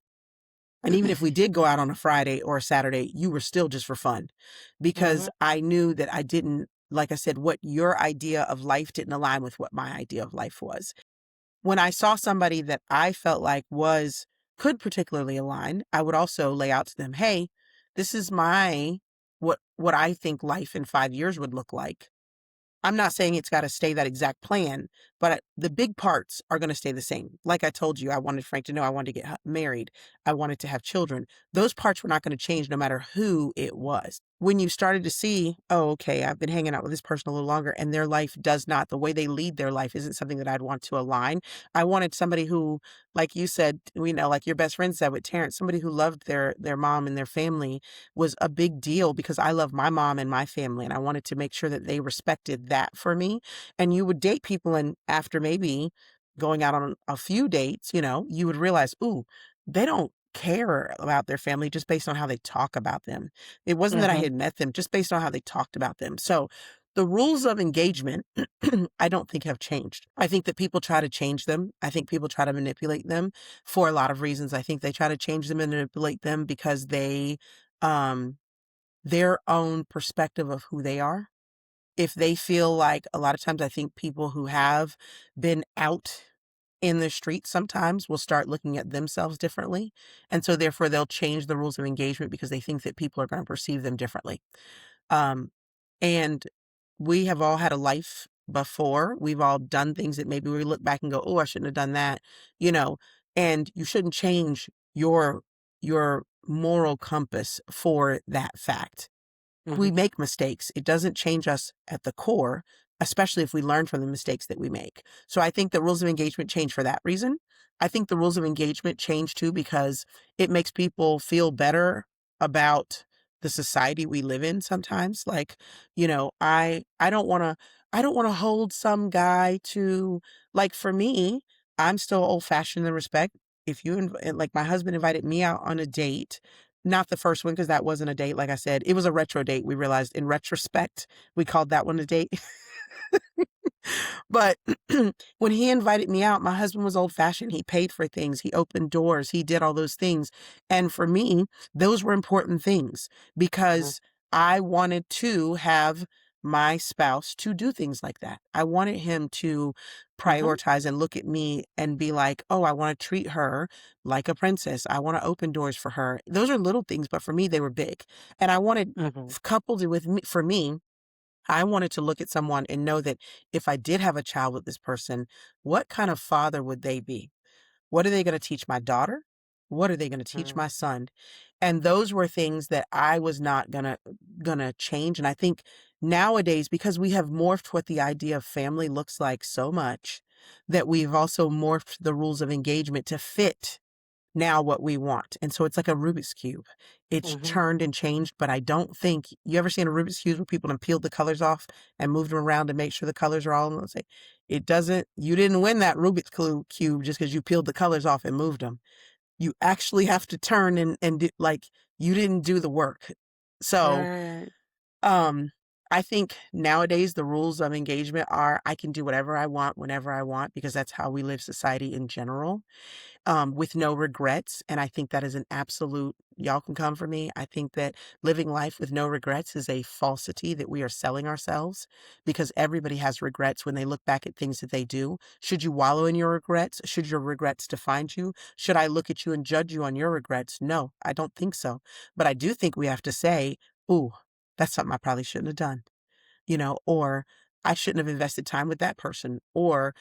And even if we did go out on a Friday or a Saturday, you were still just for fun because Mhm. I knew that I didn't, like I said, what your idea of life didn't align with what my idea of life was. When I saw somebody that I felt like could particularly align, I would also lay out to them, "Hey, this is what I think life in 5 years would look like. I'm not saying it's gotta stay that exact plan, but the big parts are gonna stay the same. Like I told you, I wanted Frank to know I wanted to get married. I wanted to have children. Those parts were not gonna change no matter who it was. When you started to see, "Oh, okay, I've been hanging out with this person a little longer and their life does not, the way they lead their life isn't something that I'd want to align." I wanted somebody who, like you said, like your best friend said with Terrence, somebody who loved their mom and their family was a big deal because I love my mom and my family, and I wanted to make sure that they respected that for me. And you would date people, and after maybe going out on a few dates, you would realize, ooh, they don't care about their family just based on how they talk about them. It wasn't that I Mhm. had met them, just based on how they talked about them. So the rules of engagement, I don't think have changed. I think that people try to change them. I think people try to manipulate them for a lot of reasons. I think they try to change them and manipulate them because um, their own perspective of who they are. If they feel like a lot of times I think people who have been out in the streets sometimes will start looking at themselves differently. And so therefore they'll change the rules of engagement because they think that people are going to perceive them differently. Um, and we have all had a life before. We've all done things that maybe we look back and go, "Oh, I shouldn't have done that," you know, and you shouldn't change your moral compass for that fact. We Mhm. make mistakes. It doesn't change us at the core, especially if we learn from the mistakes that we make. So I think the rules of engagement change for that reason. I think the rules of engagement change too because it makes people feel better about the society we live in sometimes. Like, I don't want to hold some guy to, like, for me, I'm still old fashioned in the respect. If like my husband invited me out on a date, not the first one, because that wasn't a date, like I said. It was a retro date, we realized in retrospect, we called that one a date. But when he invited me out, my husband was old-fashioned. He paid for things, he opened doors, he did all those things, and for me, those were important things Mhm. because I wanted to have my spouse to do things like that. I wanted him to Mhm. prioritize and look at me and be like, "Oh, I wanna treat her like a princess. I wanna open doors for her." Those are little things, but for me, they were big, and I wanted Mhm. coupled with me for me, I wanted to look at someone and know that if I did have a child with this person, what kind of father would they be? What are they going to teach my daughter? What are they going to teach Mhm. my son? And those were things that I was not gonna change. And I think nowadays, because we have morphed what the idea of family looks like so much, that we've also morphed the rules of engagement to fit now what we want. And so it's like a Rubik's Cube. It's Mhm. churned and changed, but I don't think you ever seen a Rubik's Cube where people have peeled the colors off and moved them around to make sure the colors are all in the same. It doesn't, you didn't win that Rubik's Cube just because you peeled the colors off and moved them. You actually have to turn and do, like, you didn't do the work. So, Right. um, I think nowadays the rules of engagement are I can do whatever I want whenever I want because that's how we live society in general, with no regrets. And I think that is an absolute, y'all can come for me. I think that living life with no regrets is a falsity that we are selling ourselves because everybody has regrets when they look back at things that they do. Should you wallow in your regrets? Should your regrets define you? Should I look at you and judge you on your regrets? No, I don't think so. But I do think we have to say, ooh, that's something I probably shouldn't have done. or I shouldn't have invested time with that person, or,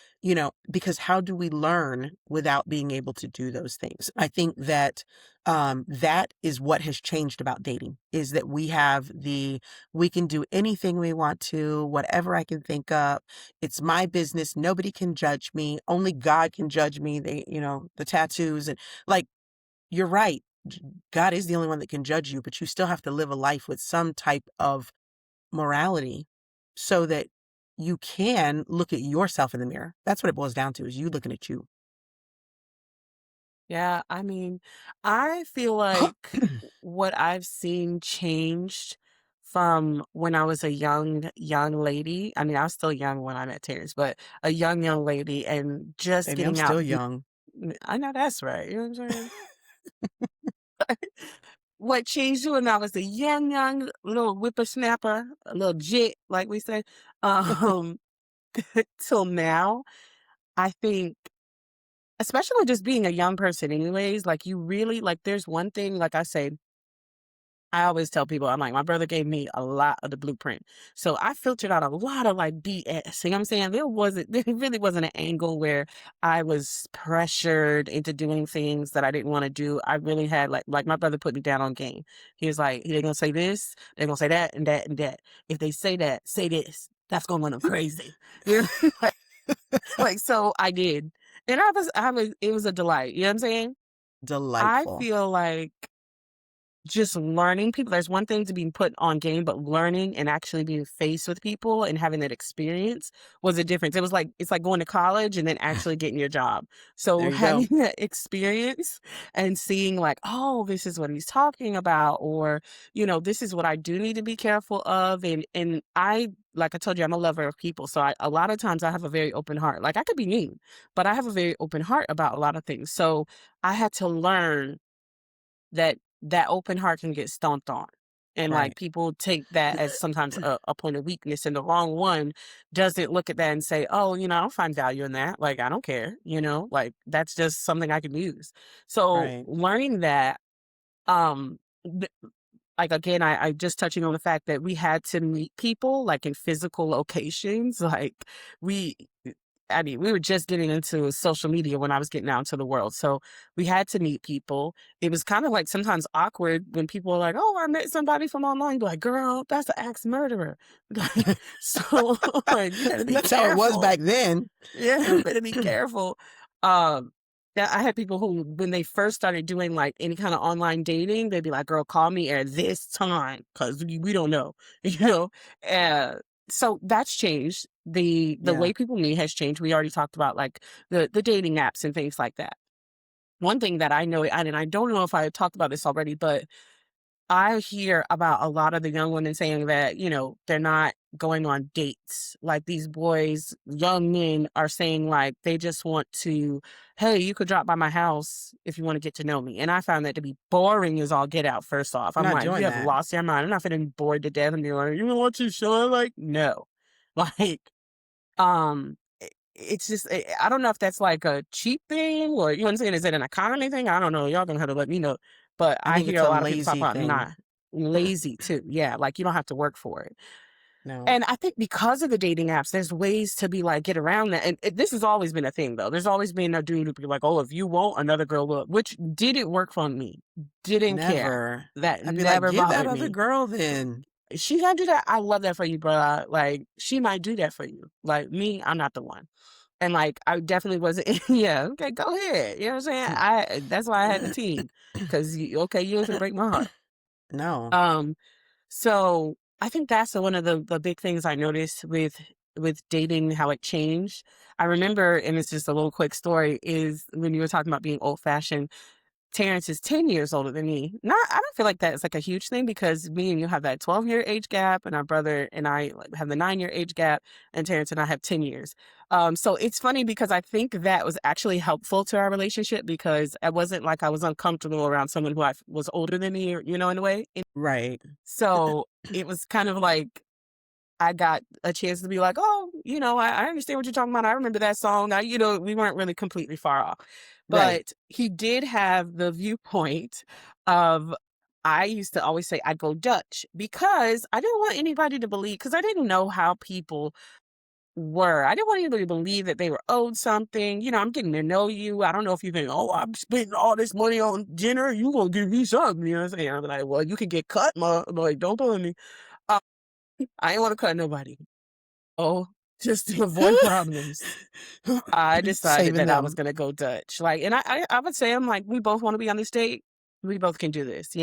because how do we learn without being able to do those things? I think that that is what has changed about dating is that we can do anything we want to, whatever I can think of. It's my business. Nobody can judge me. Only God can judge me. The tattoos and like, you're right. God is the only one that can judge you, but you still have to live a life with some type of morality so that you can look at yourself in the mirror. That's what it boils down to is you looking at you. Yeah, I mean, I feel like what I've seen changed from when I was a young lady. I mean, I was still young when I met Terrence, but a young lady and just Baby, I'm getting out. still young. I know that's right. You know what I'm saying? What changed when I was a young little whippersnapper, a little jit, like we say, um, till now, I think, especially just being a young person anyways, like you really like there's one thing, like I say, I always tell people, I'm like, my brother gave me a lot of the blueprint. So I filtered out a lot of like BS. You know what I'm saying? There really wasn't an angle where I was pressured into doing things that I didn't want to do. I really had like my brother put me down on game. He was like, they're gonna say this, they're gonna say that and that and that. If they say that, say this. That's gonna run them crazy. You know? like so I did. And it was a delight. You know what I'm saying? I Delightful. feel like just learning people there's one thing to being put on game, but learning and actually being faced with people and having that experience was a difference. It's like going to college and then actually getting your job. So There you having go. that experience and seeing like, oh, this is what he's talking about, or, this is what I do need to be careful of. And I like I told you, I'm a lover of people. So a lot of times I have a very open heart. Like I could be mean, but I have a very open heart about a lot of things. So I had to learn that open heart can get stomped on. And like Right. people take that as sometimes a point of weakness, and the wrong one doesn't look at that and say, oh, I don't find value in that. Like, I don't care, like that's just something I can use. So Right. learning that, um, th- like again, I just touching on the fact that we had to meet people like in physical locations. Like we I mean, we were just getting into social media when I was getting out into the world. So we had to meet people. It was kind of like sometimes awkward when people were like, oh, I met somebody from online. Be like, girl, that's an axe murderer. Like, so like, you better be That's how it was careful. back then. Yeah, better be careful. Um, yeah, I had people who, when they first started doing like any kind of online dating, they'd be like, "Girl, call me at this time because we don't know," you know. Uh, so that's changed. The Yeah. way people meet has changed. We already talked about like the dating apps and things like that. One thing that I know, and I don't know if I talked about this already, but I hear about a lot of the young women saying that, they're not going on dates. Like these boys, young men are saying like they just want to, hey, you could drop by my house if you want to get to know me. And I found that to be boring as all get out, first off. I'm I'm not like, you doing have that. lost your mind. I'm not feeling bored to death and be like, you know what you show? Like, no. Like, it's just I don't know if that's like a cheap thing or you know what I'm saying? Is it an economy thing? I don't know. Y'all gonna have to let me know. But I I think hear it's a a lot of people talk lazy about thing. not lazy too. Yeah, like you don't have to work for it. No. And I think because of the dating apps, there's ways to be like get around that. And this has always been a thing though. There's always been a dude who be like, oh, if you won't, another girl will, which didn't work for me. Didn't care. Never. That I'd be like, never get that bothered other me. girl then. She gonna do that. I love that for you, bro. Like she might do that for you. Like me, I'm not the one. And, like, I definitely wasn't yeah, okay, go ahead, you know what I'm saying? That's why I had the team, 'cause you ain't finna break my heart. No. Um, so I think that's one of the big things I noticed with dating, how it changed. I remember, and it's just a little quick story, is when you were talking about being old-fashioned, Terrence is 10 years older than me. I don't feel like that's like a huge thing because me and you have that 12-year age gap, and our brother and I like, have the 9-year age gap, and Terrence and I have 10 years. So it's funny because I think that was actually helpful to our relationship because it wasn't like I was uncomfortable around someone who was older than me, or, in a way. Right. So it was kind of like I got a chance to be like, oh, I understand what you're talking about. I remember that song. We weren't really completely far off. Right. But he did have the viewpoint of I used to always say I'd go Dutch because I didn't want anybody to believe, because I didn't know how people were. I didn't want anybody to believe that they were owed something. I'm getting to know you. I don't know if you think, oh, I'm spending all this money on dinner. You gonna give me something? You know what I'm saying? I'm like, well, you can get cut, ma. I'm like, don't bother me. Uh, I ain't want to cut nobody. Oh, just to avoid problems. I decided Saving that I was them. gonna go Dutch. Like, and I would say, I'm like, we both want to be on this date. We both can do this.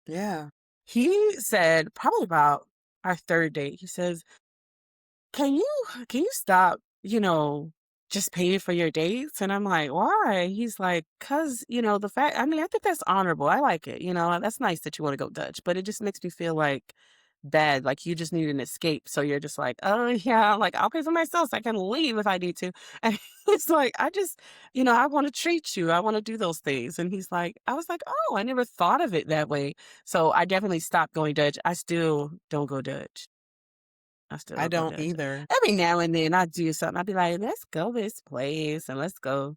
Yeah. He said probably about our third date. He says, Can you can you stop, just paying for your dates?" And I'm like, "Why?" He's like, "'Cause, the fact, I mean, I think that's honorable. I like it, that's nice that you wanna go Dutch, but it just makes me feel like bad, like you just need an escape, so you're just like, 'Oh, yeah, like, I'll pay for myself so I can leave if I need to.'" And it's like, "I just, I wanna treat you. I wanna do those things." And he's like, I was like, "Oh, I never thought of it that way." So I definitely stopped going Dutch. I still don't go Dutch. I still I don't go don't Dutch. either. Every now and then I do something. I'll be like, "Let's go this place and let's go."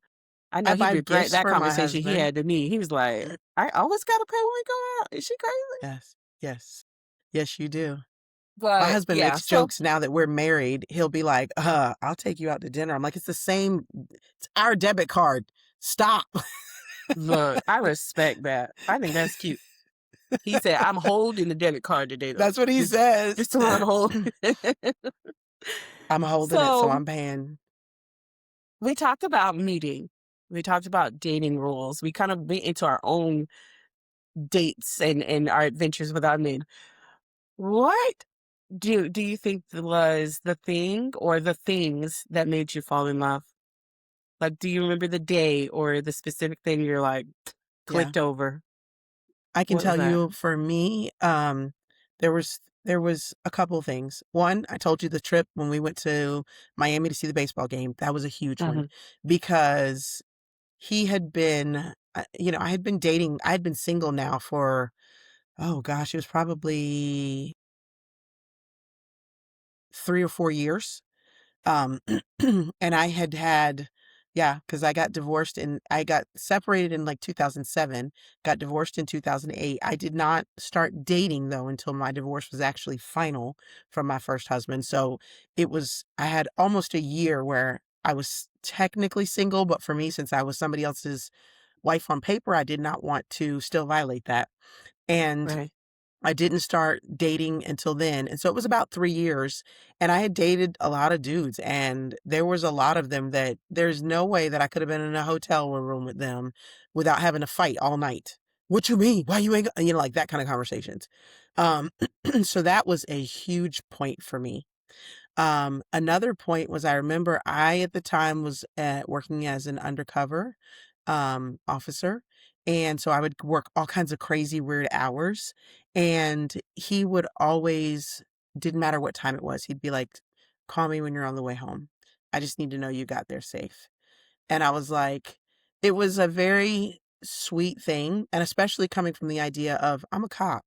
I I know he buy regret gifts that for my conversation he husband. had to me. He was like, "I always gotta pay when we go out. Is she crazy?" Yes. Yes. Yes, you do. My But husband yeah, makes so jokes now that we're married. He'll be like, I'll take you out to dinner." I'm like, "It's the same. It's our debit card. Stop." look, I respect that. I think that's cute. He said, "I'm holding the debit card today though. That's what he Just says. just to run hold." I'm holding it, so So I'm paying. we talked about meeting. We talked about dating rules. We kind of went into our own dates and our adventures with our men. What do you think was the thing or the things that made you fall in love? Like, do you remember the day or the specific thing you're like, Yeah. clicked over? I can What was tell that? you for me, there was a couple of things. One, I told you the trip when we went to Miami to see the baseball game. That was a huge one Mhm. because he had been, I had been dating. I had been single now for, oh gosh, it was probably 3 or 4 years. Um, and I had, yeah, because I got separated in like 2007, got divorced in 2008. I did not start dating though until my divorce was actually final from my first husband. So I had almost a year where I was technically single, but for me, since I was somebody else's wife on paper, I did not want to still violate that. And Right. I didn't start dating until then, and so it was about 3 years, and I had dated a lot of dudes, and there was a lot of them that there's no way that I could have been in a hotel room with them without having to fight all night. "What you mean? Why you ain't go," like that kind of conversations. Um, so that was a huge point for me. Another point was I remember I, at the time, was working as an undercover officer. And so I would work all kinds of crazy, weird hours. And he would always, didn't matter what time it was, he'd be like, "Call me when you're on the way home. I just need to know you got there safe." And I was like, it was a very sweet thing. And especially coming from the idea of, I'm a cop.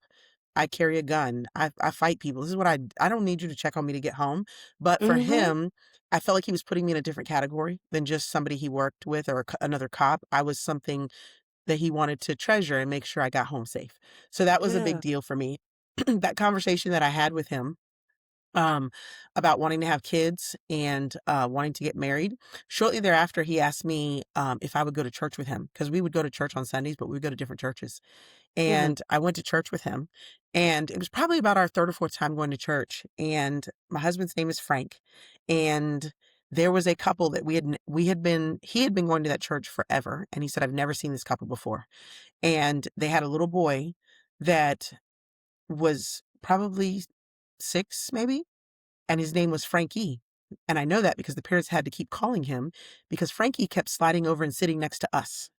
I carry a gun. I fight people. This is what I don't need you to check on me to get home. But for Mhm. him, I felt like he was putting me in a different category than just somebody he worked with or another cop. I was something that he wanted to treasure and make sure I got home safe. So that was a big Yeah. deal for me. That conversation that I had with him um, about wanting to have kids and wanting to get married. Shortly thereafter, he asked me if I would go to church with him because we would go to church on Sundays, but we would go to different churches. Mhm. And I went to church with him, and it was probably about our third or fourth time going to church. And my husband's name is Frank, and there was a couple that he had been going to that church forever, and he said, "I've never seen this couple before." And they had a little boy that was probably 6, maybe, and his name was Frankie. And I know that because the parents had to keep calling him because Frankie kept sliding over and sitting next to us.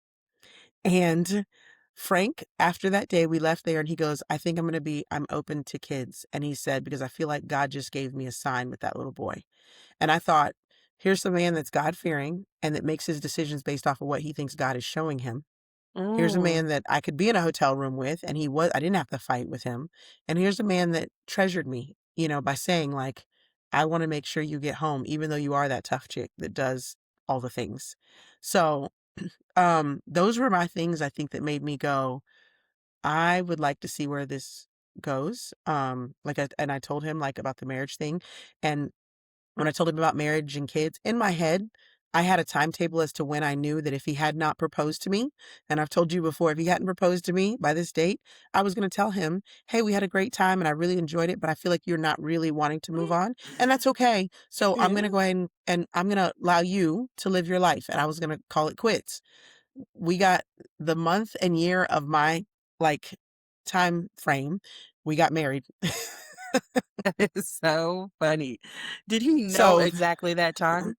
And Frank, after that day, we left there and he goes, I'm open to kids. And he said, because I feel like God just gave me a sign with that little boy. And I thought, here's the man that's God fearing and that makes his decisions based off of what he thinks God is showing him. Here's a man Mm. that I could be in a hotel room with, and I didn't have to fight with him. And here's a man that treasured me, by saying, like, "I want to make sure you get home, even though you are that tough chick that does all the things." So, those were my things I think that made me go, I would like to see where this goes. And I told him like about the marriage thing. And when I told him about marriage and kids, in my head, I had a timetable as to when I knew that if he had not proposed to me, and I've told you before, if he hadn't proposed to me by this date, I was going to tell him, hey, we had a great time and I really enjoyed it, but I feel like you're not really wanting to move on. And that's okay. So I'm going to Yeah. go ahead and I'm going to allow you to live your life. And I was going to call it quits. We got the month and year of my like time frame. We got married. That is so funny. Did he know So exactly that time?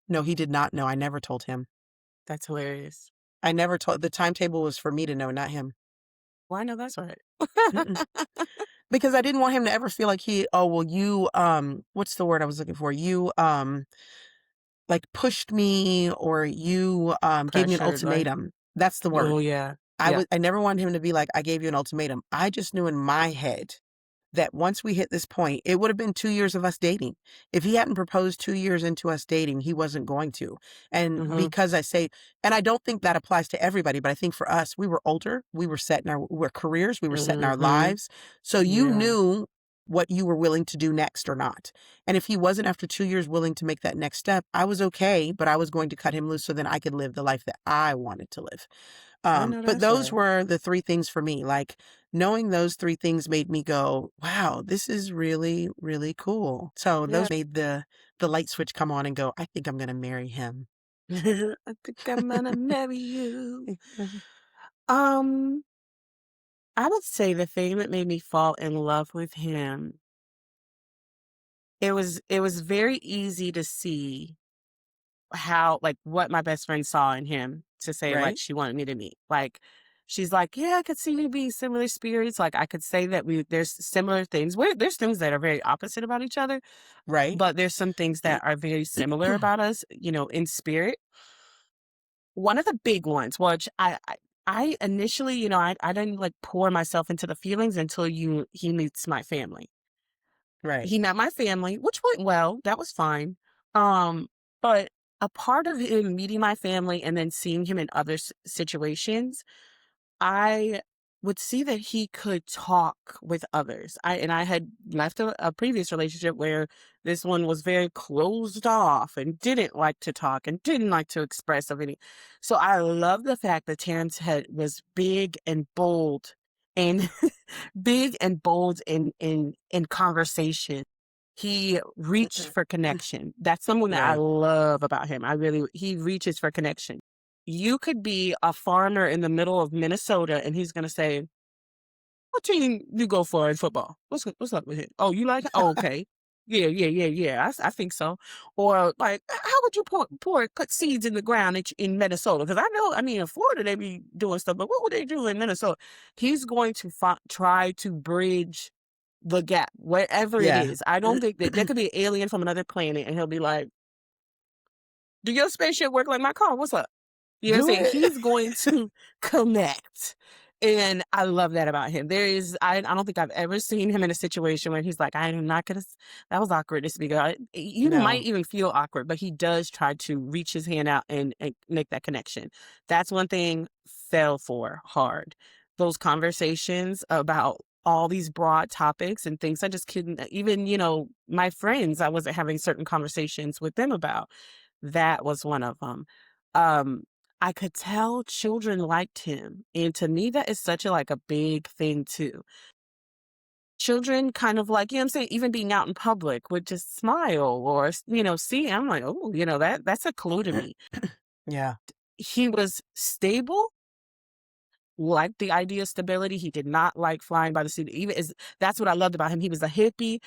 no, he did not know. I never told him. That's hilarious. I never told the timetable was for me to know, not him. Well, I know that's right. Mm-mm. Because I didn't want him to ever feel like oh, well, you, what's the word I was looking for? You, like pushed me or you, gave me an Pressured, like, ultimatum. That's the oh, word. yeah. Yeah. I never wanted him to be like, I gave you an ultimatum. I just knew in my head that once we hit this point, it would have been 2 years of us dating. If he hadn't proposed 2 years into us dating, he wasn't going to. And Mhm. because I say and I don't think that applies to everybody, but I think for us, we were older, we were set in our careers, we were set in our Mhm. lives. So you Yeah. knew what you were willing to do next or not. And if he wasn't after 2 years willing to make that next step, I was okay, but I was going to cut him loose so then I could live the life that I wanted to live. I know But that's those right. were the 3 things for me, like, knowing those 3 things made me go, "Wow, this is really, really cool." So Yeah. those made the light switch come on and go, "I think I'm gonna marry him." I think I'm gonna marry you. Um, I would say the thing that made me fall in love with him, it was very easy to see how like, what my best friend saw in him to say, like, Right? she wanted me to meet. Like, she's like, "Yeah, I could see you being similar spirits." Like, I could say that there's similar things. There's things that are very opposite about each other, Right? but there's some things that are very similar about us, in spirit. One of the big ones, which I initially, I didn't like pour myself into the feelings until he meets my family. Right. He met my family, which went well. That was fine. Um, but a part of him meeting my family and then seeing him in other situations, I would see that he could talk with others. I had left a previous relationship where this one was very closed off and didn't like to talk and didn't like to express of any. So I love the fact that Terrence had was big and bold and big and bold in conversation. He reached for connection. That's someone that I Right. love about him. He reaches for connection. You could be a foreigner in the middle of Minnesota, and he's gonna say, "What team you go for in football? What's up with it? Oh, you like it? Oh, okay. Yeah, yeah, yeah, yeah. I think so." Or like, how would you put seeds in the ground in Minnesota? Because I know, I mean, in Florida they be doing stuff, but what would they do in Minnesota? He's going to try to bridge the gap wherever it Yeah. is. I don't think that there could be an alien from another planet, and he'll be like, "Do your spaceship work like my car? What's up?" You know what I'm Do saying? it. He's going to connect. And I love that about him. I don't think I've ever seen him in a situation where he's like, I am not gonna that was awkward to speak of. You might No. even feel awkward, but he does try to reach his hand out and make that connection. That's one thing fell for hard. Those conversations about all these broad topics and things I just couldn't even, my friends, I wasn't having certain conversations with them about. That was one of them. Um, I could tell children liked him, and to me, that is such a big thing too. Children kind of like, what I'm saying, even being out in public would just smile or, see, I'm like, "Oh, that's a clue to me." Yeah. He was stable, liked the idea of stability. He did not like flying by the seat. Even is That's what I loved about him. He was a hippie.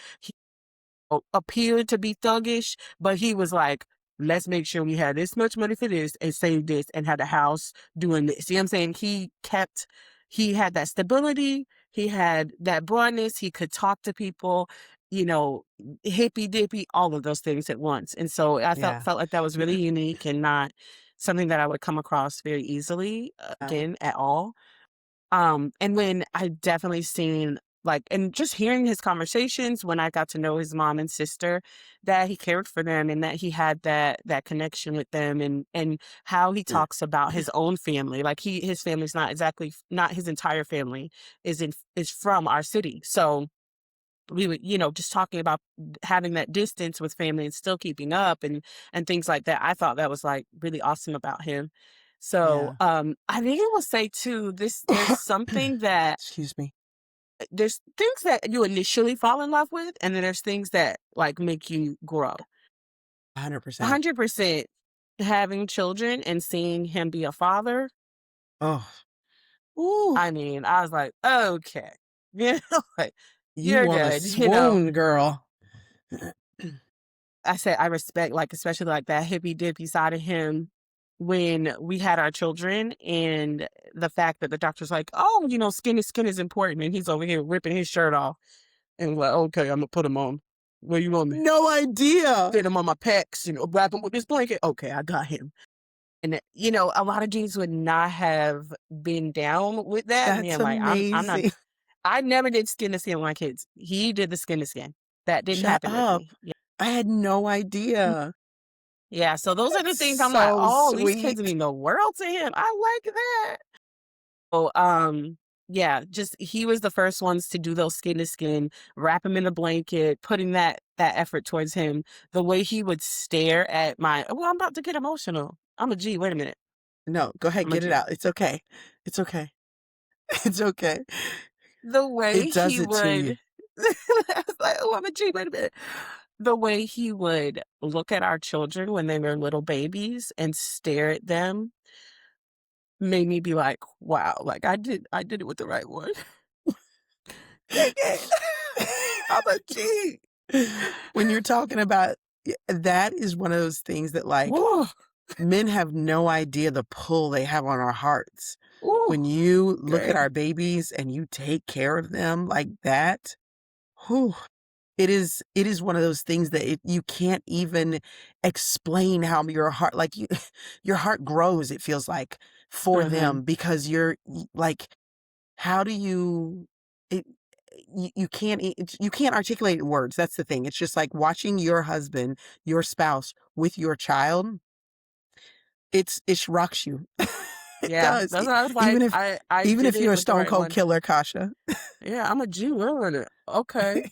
Appeared to be thuggish, but he was like, let's make sure we had this much money for this and save this and had a house doing this. See what I'm saying? He had that stability, he had that broadness, he could talk to people, you know, hippy dippy, all of those things at once. And so I felt Yeah. felt like that was really unique and not something that I would come across very easily No. again at all. And when I definitely seen like, and just hearing his conversations when I got to know his mom and sister, that he cared for them and that he had that connection with them, and how he talks about his own family. Like his family's not exactly, not his entire family is from our city. So we would, just talking about having that distance with family and still keeping up and things like that. I thought that was like really awesome about him. So Yeah. I think I will say too, there's something that Excuse me. there's things that you initially fall in love with, and then there's things that like make you grow. 100%. 100% having children and seeing him be a father. Oh, ooh, I mean, I was like, okay, like you you're on a good. swoon, girl. I said I respect, like, especially like that hippy dippy side of him when we had our children, and the fact that the doctor's like, oh, skin is important. And he's over here ripping his shirt off and like, okay, I'm gonna put him on. Where you want me? No idea. Fit him on my pecs, wrap him with this blanket. Okay, I got him. And a lot of dudes would not have been down with that. Me, That's I'm like, I'm not. amazing. I never did skin to skin with my kids. He did the skin to skin. That didn't Shut happen with up. me. I had no Yeah. idea. Yeah, so those are the That's things I'm like, so "Oh, these kids sweet. mean the world to him. I like that." Oh, yeah, just he was the first ones to do those skin to skin, wrap him in a blanket, putting that effort towards him. The way he would stare at my well, I'm about to get emotional. I'm a G, wait a minute. No, go ahead, I'm a get it G. out. It's okay. It's okay. It's okay. The way It does he it to you. would I was like, "Oh, I'm a G, wait a minute." The way he would look at our children when they were little babies and stare at them made me be like, "Wow, like I did it with the right one." Dang it. I'm a G. When you're talking about that is one of those things that, like, Ooh, men have no idea the pull they have on our hearts. ooh, When you look at okay. our babies and you take care of them like that, whew, it is one of those things that you can't even explain how your heart, like, you your heart grows, it feels like, for Mhm. them because like, how do you it you can't articulate it in words, that's the thing. It's just like watching your husband, your spouse with your child, it rocks you. It Yeah, does. that's why I was like, Even if I even did if you're it a with the stone right cold one. killer, Kasha. Yeah, I'm a G woman. Okay.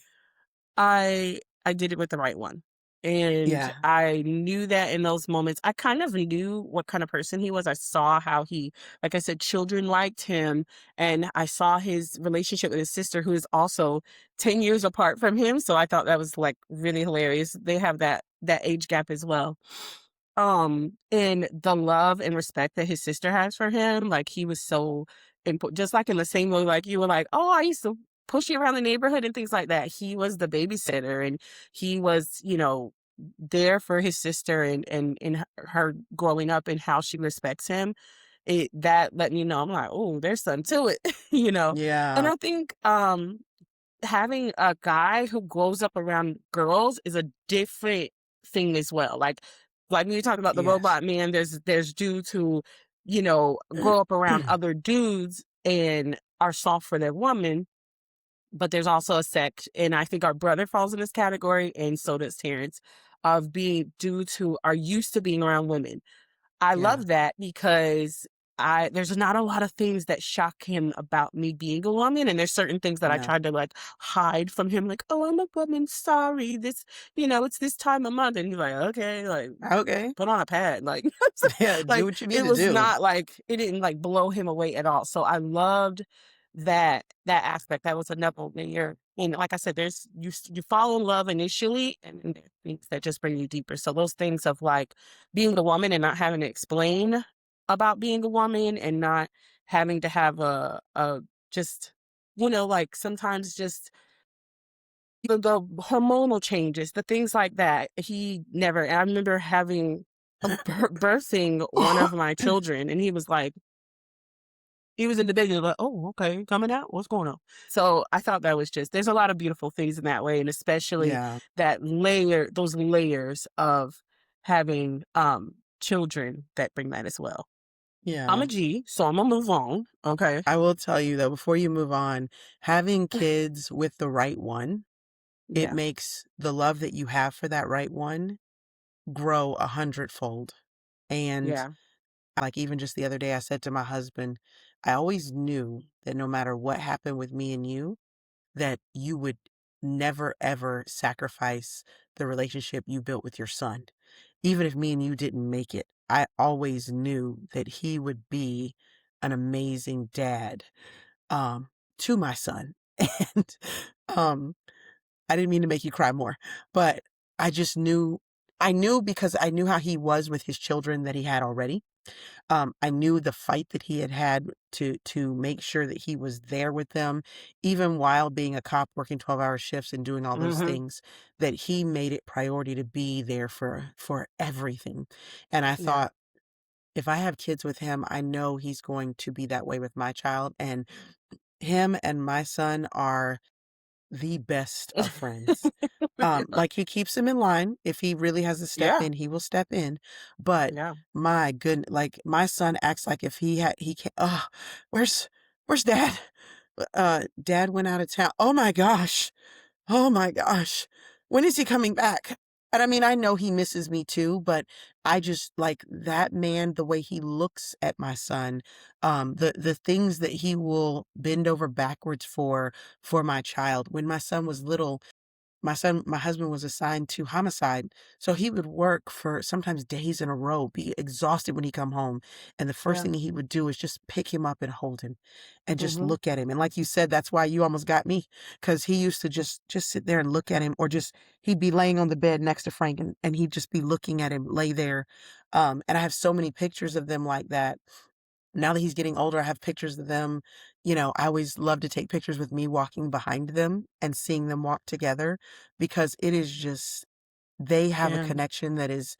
I did it with the right one. And Yeah, I knew that in those moments. I kind of knew what kind of person he was. I saw how he, like I said, children liked him. And I saw his relationship with his sister, who is also 10 years apart from him. So I thought that was like really hilarious. They have that age gap as well. And the love and respect that his sister has for him, like he was so important, just like in the same way, like you were like, oh, I used to push you around the neighborhood and things like that. He was the babysitter, and he was, there for his sister, and her growing up and how she respects him. That let me know. I'm like, oh, there's something to it, And yeah, I think having a guy who grows up around girls is a different thing as well. Like when you talk about the yes. robot man, there's dudes who, grow up around other dudes and are soft for their woman, but there's also a sect, and I think our brother falls in this category, and so does Terrence, of being dudes who are used to being around women. I Yeah, love that because I there's not a lot of things that shock him about me being a woman, and there's certain things that I no. tried to, like, hide from him, like, "Oh, I'm a woman, sorry, it's this time of month," and he's like, "Okay," like, Okay. "Put on a pad," like, Yeah, do like, what you need it to was do. not like it didn't, like, blow him away at all, so I loved that aspect. That was another layer, and like I said, you fall in love initially, and then there's things that just bring you deeper, so those things of, like, being a woman and not having to explain about being a woman and not having to have a just, like, sometimes just the hormonal changes, the things like that, he never I remember having birthing one of my children, and he was in the bed and like, "Oh, okay, coming out? What's going on?" So, I thought that was just there's a lot of beautiful things in that way, and especially Yeah. those layers of having, children that bring that as well. I'm Yeah. a G, so Imma move on, okay? I will tell you though, before you move on, having kids with the right one, it Yeah, makes the love that you have for that right one grow 100-fold. And yeah. like even just the other day, I said to my husband, I always knew that no matter what happened with me and you, that you would never ever sacrifice the relationship you built with your son. Even if me and you didn't make it, I always knew that he would be an amazing dad um to my son. And um I didn't mean to make you cry more, but I just knew I knew because I knew how he was with his children that he had already. I knew the fight that he had had to make sure that he was there with them, even while being a cop, working 12-hour shifts and doing all those Mhm. things, that he made it priority to be there for everything. And I Yeah. thought, if I have kids with him, I know he's going to be that way with my child. And him and my son are the best of friends. Like, he keeps him in line. If he really has to step Yeah, in, he will step in. But yeah. my goodness, like, my son acts like if he can't, "Oh, where's dad? Dad went out of town. Oh my gosh. Oh my gosh. When is he coming back?" And I mean, I know he misses me too, but I just like that man, the way he looks at my son, the things that he will bend over backwards for my child. When my son was little, my husband was assigned to homicide, so he would work for sometimes days in a row, be exhausted when he come home, and the first Yeah. thing he would do is just pick him up and hold him, and just Mhm. look at him, and like you said, that's why you almost got me, because he used to just sit there and look at him, or just he'd be laying on the bed next to Frank, and he'd just be looking at him lay there, and I have so many pictures of them like that. Now that he's getting older, I have pictures of them. I always love to take pictures with me walking behind them and seeing them walk together because it is just they have a Yeah, connection that is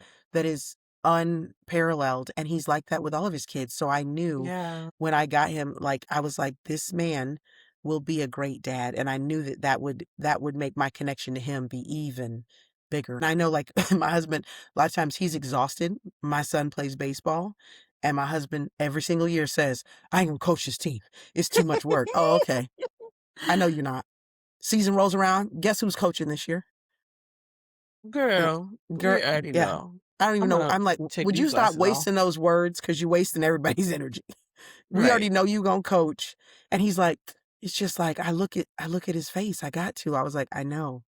unparalleled, and he's like that with all of his kids. So I knew yeah, when I got him, like I was like, this man will be a great dad, and I knew that would make my connection to him be even bigger. And I know, like my husband, a lot of times he's exhausted. My son plays baseball, and my husband every single year says, "I ain't gonna coach this team. It's too much work." Oh, okay. I know you're not. Season rolls around. Guess who's coaching this year? Uh, girl, Girl, we already yeah. know. I don't even I'm know. gonna I'm like, take would you these stop glasses off. wasting those words? Because you're wasting everybody's energy. We Right. already know you gonna coach. And he's like, it's just like I look at his face. I got to. I was like, I know.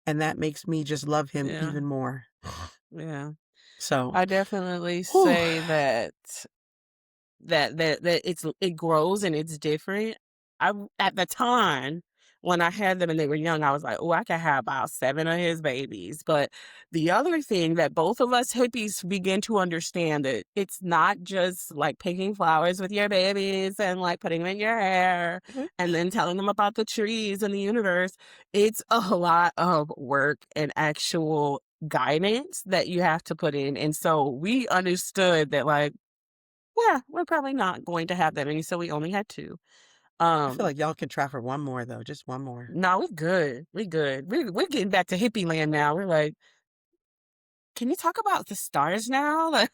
And that makes me just love him Yeah, even more. yeah. So, I definitely whew. say that it grows and it's different. At the time when I had them and they were young, I was like, "Oh, I could have about 7 of his babies." But the other thing that both of us hippies begin to understand that it's not just like picking flowers with your babies and like putting them in your hair Mhm. and then telling them about the trees and the universe. It's a lot of work and actual guidance that you have to put in. And so we understood that like yeah, we're probably not going to have that many, so we only had 2. I feel Um, like y'all can try for one more though, just one more. no, we're good, we good. We're getting back to hippie land now, we're like, "Can you talk about the stars now?" Like,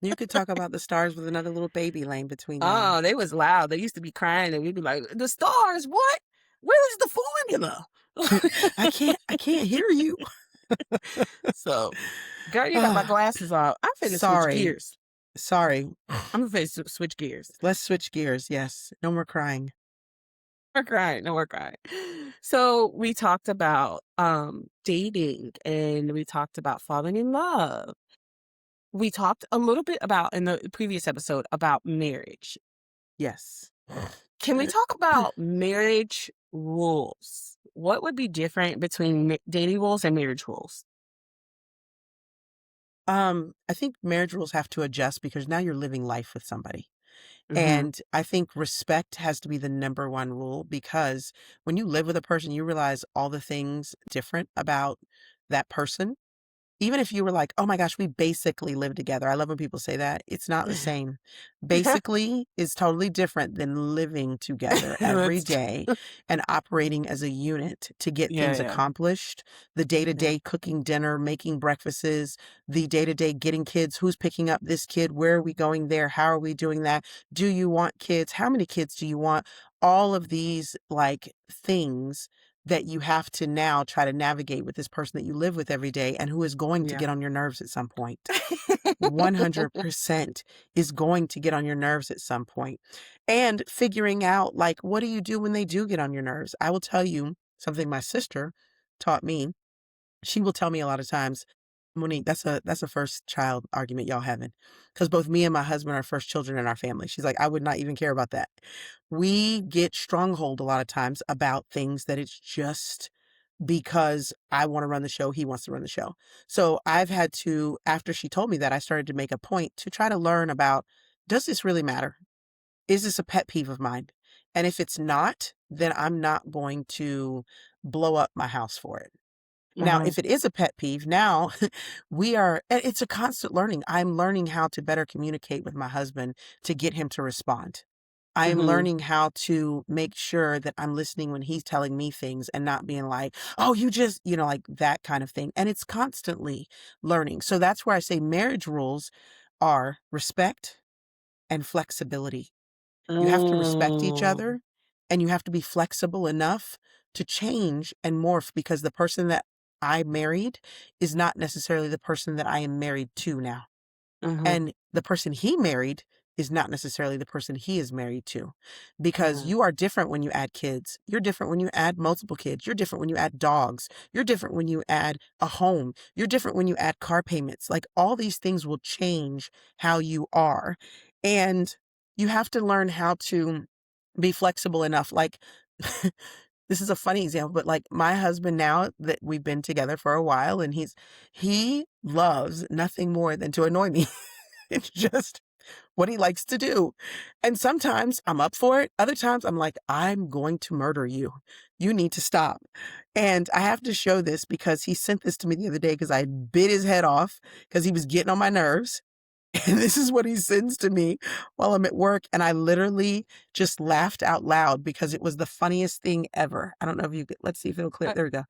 You could talk about the stars with another little baby laying between y'all. oh, they was loud, they used to be crying, and we'd be like, "The stars, what? Where is the formula?" I can't hear you. So, girl, you got my Ah, glasses off. I'm finna switch sorry. gears. Sorry. I'm finna switch gears. Let's switch gears. Yes. No more crying. We're crying, no, we're crying. So, we talked about, dating, and we talked about falling in love. We talked a little bit about in the previous episode about marriage. Yes. Can we talk about marriage rules? What would be different between dating rules and marriage rules? I think marriage rules have to adjust because now you're living life with somebody. Mhm. And I think respect has to be the number one rule because when you live with a person, you realize all the things different about that person. even if you were like, "Oh my gosh, we basically live together." I love when people say that. It's not the same. Basically is totally different than living together every That's day and operating as a unit to get yeah, things yeah, accomplished. The yeah, day-to-day cooking dinner, making breakfasts, the day-to-day getting kids, who's picking up this kid, where are we going there, how are we doing that? Do you want kids? How many kids do you want? All of these like things that you have to now try to navigate with this person that you live with every day and who is going to yeah. get on your nerves at some point. 100% is going to get on your nerves at some point. And figuring out, like, what do you do when they do get on your nerves? I will tell you something my sister taught me. She will tell me a lot of times, Monique, that's a first child argument y'all having. Because both me and my husband are first children in our family. She's like, I would not even care about that. We get stronghold a lot of times about things that it's just because I want to run the show, he wants to run the show. So I've had to, after she told me that, I started to make a point to try to learn about, does this really matter? Is this a pet peeve of mine? And if it's not, then I'm not going to blow up my house for it. Now, Mhm, if it is a pet peeve, now we are, and it's a constant learning. I'm learning how to better communicate with my husband to get him to respond. I am mhm, learning how to make sure that I'm listening when he's telling me things and not being like, oh, you just, like that kind of thing. And it's constantly learning. So that's where I say marriage rules are respect and flexibility. You have to respect each mm, other and you have to be flexible enough to change and morph because the person that I married is not necessarily the person that I am married to now. mhm, And the person he married is not necessarily the person he is married to because mhm, you are different when you add kids. You're different when you add multiple kids. You're different when you add dogs. You're different when you add a home. You're different when you add car payments. Like all these things will change how you are. And you have to learn how to be flexible enough. Like, this is a funny example, but like my husband now that we've been together for a while and he loves nothing more than to annoy me. It's just what he likes to do. And sometimes I'm up for it. Other times I'm like, I'm going to murder you. You need to stop. And I have to show this because he sent this to me the other day because I bit his head off because he was getting on my nerves. And this is what he sends to me while I'm at work. And I literally just laughed out loud because it was the funniest thing ever. I don't know if you could, let's see if it'll clear. uh, There we go.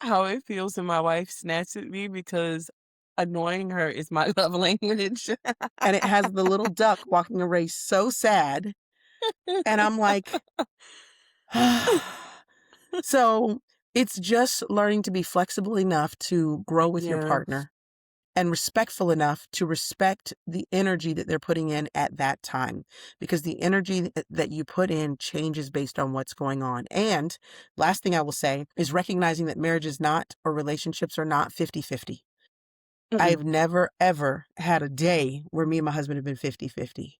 how it feels when my wife snaps at me because annoying her is my love language. And it has the little duck walking away so sad. And I'm like, so it's just learning to be flexible enough to grow with your Yes, partner and respectful enough to respect the energy that they're putting in at that time because the energy that you put in changes based on what's going on. And last thing I will say is recognizing that marriage is not or relationships are not 50-50. mm-mm, I've never ever had a day where me and my husband have been 50-50.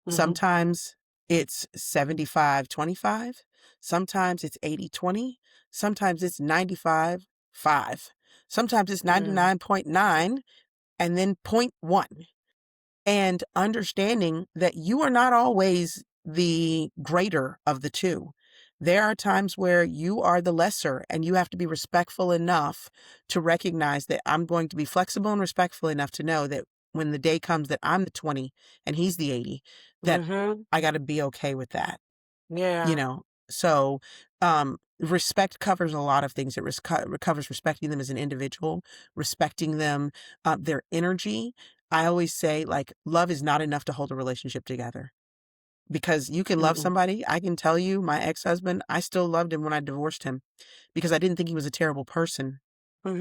mhm, Sometimes it's 75-25. Sometimes it's 80-20. Sometimes it's 95-5. Sometimes it's mm, 99.9 and then point 0.1. And understanding that you are not always the greater of the two. There are times where you are the lesser and you have to be respectful enough to recognize that I'm going to be flexible and respectful enough to know that when the day comes that I'm the 20 and he's the 80, that mhm, I got to be okay with that, you yeah, know? So, respect covers a lot of things. Covers respecting them as an individual, respecting them, their energy. I always say, like, love is not enough to hold a relationship together because you can love mm-mm, somebody. I can tell you, my ex-husband, I still loved him when I divorced him because I didn't think he was a terrible person,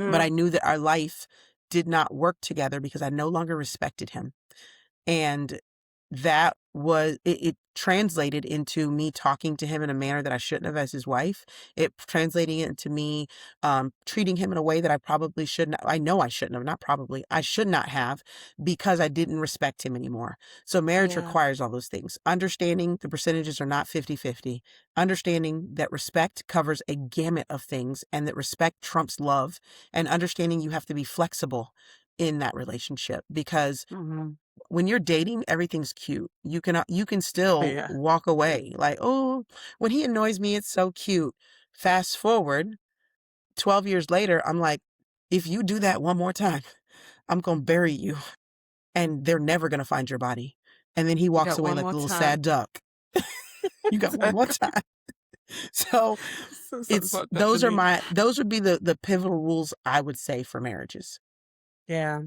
but I mhm, knew that our life did not work together because I no longer respected him. And that was it translated into me talking to him in a manner that I shouldn't have as his wife. It translating it into me treating him in a way that I probably shouldn't. I know I shouldn't have, not probably. I should not have because I didn't respect him anymore. So marriage yeah, requires all those things. Understanding the percentages are not 50-50. Understanding that respect covers a gamut of things and that respect trumps love and understanding you have to be flexible in that relationship because mhm, when you're dating, everything's cute. You can still yeah, walk away like, "Oh, when he annoys me, it's so cute." Fast forward 12 years later, I'm like, if you do that one more time, I'm gonna bury you, and they're never gonna find your body." And then he You walks got away one like more a little time. sad duck. You got one more time. So, So fucked up to me. those would be the pivotal rules I would say for marriages. Yeah.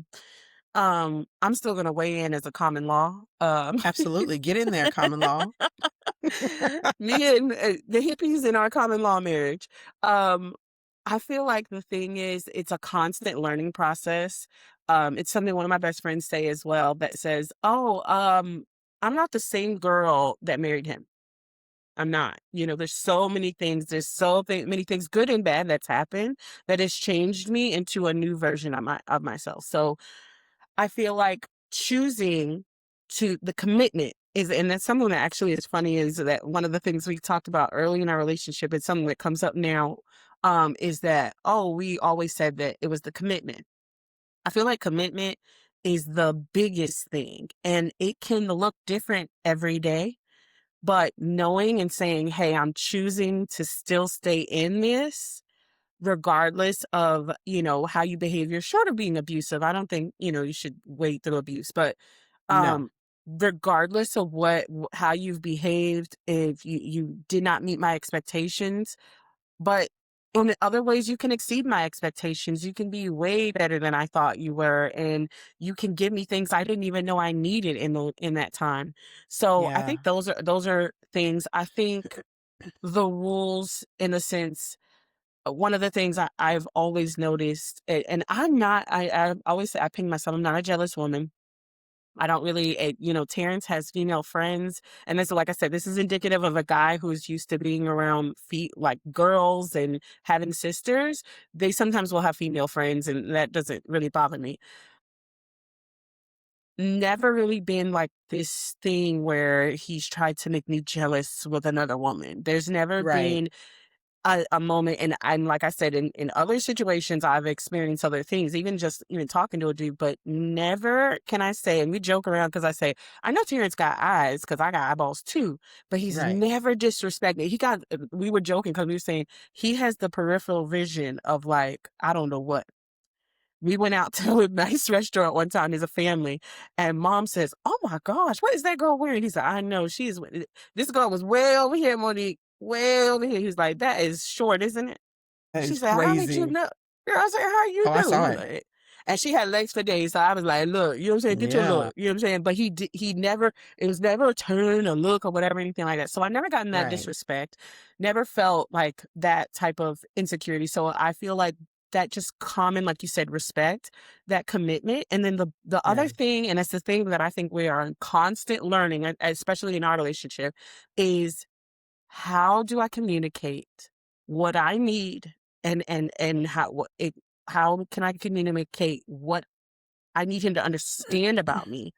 I'm still gonna weigh in as a common law. Absolutely, get in there, common law. Me and the hippies in our common law marriage. Um, I feel like the thing is, it's a constant learning process. It's something one of my best friends say as well that says, "Oh, I'm not the same girl that married him. I'm not. You know, there's so many things. There's many things, good and bad, that's happened that has changed me into a new version of myself." So I feel like choosing to the commitment is, and that's something that actually is funny, is that one of the things we talked about early in our relationship, it's something that comes up now, is that, oh, we always said that it was the commitment. I feel like commitment is the biggest thing, and it can look different every day, but knowing and saying, hey, I'm choosing to still stay in this regardless of, how you behave. You're short of being abusive. I don't think, you should wait through abuse, but No. um regardless of how you've behaved, if you did not meet my expectations, but in the other ways you can exceed my expectations. You can be way better than I thought you were, and you can give me things I didn't even know I needed in that time. So I Yeah. think those are things. I think the rules, in a sense, one of the things I've always noticed, and I'm not, I always say, I ping myself, I'm not a jealous woman. I don't really, Terrence has female friends. And this, like I said, this is indicative of a guy who's used to being around like girls and having sisters. They sometimes will have female friends, and that doesn't really bother me. Never really been like this thing where he's tried to make me jealous with another woman. There's never Right. been a moment, and like I said, in other situations, I've experienced other things, even just even talking to a dude, but never can I say, and we joke around because I say, I know Terrence got eyes because I got eyeballs too, but he's Right. never disrespected. We were joking because we were saying he has the peripheral vision of, like, I don't know what. We went out to a nice restaurant one time as a family, and mom says, "Oh my gosh, what is that girl wearing?" He said, "I know, this girl was way over here, Monique, way over here." He was like, "That is short, isn't it?" That She is said, "How did you crazy. know?" Girl, I said, "How you Oh, I do?" saw He it. like, and she had legs for days. So I was like, "Look, you know what I'm saying? Get your Yeah. look." You know what I'm saying? But he never, it was never a turn, a look, or whatever, anything like that. So I never gotten that Right. disrespect, never felt like that type of insecurity. So I feel like that just common, like you said, respect, that commitment. And then the other Yeah. thing, and it's the thing that I think we are in constant learning, especially in our relationship, is how do I communicate what I need, and how can I communicate what I need him to understand about me,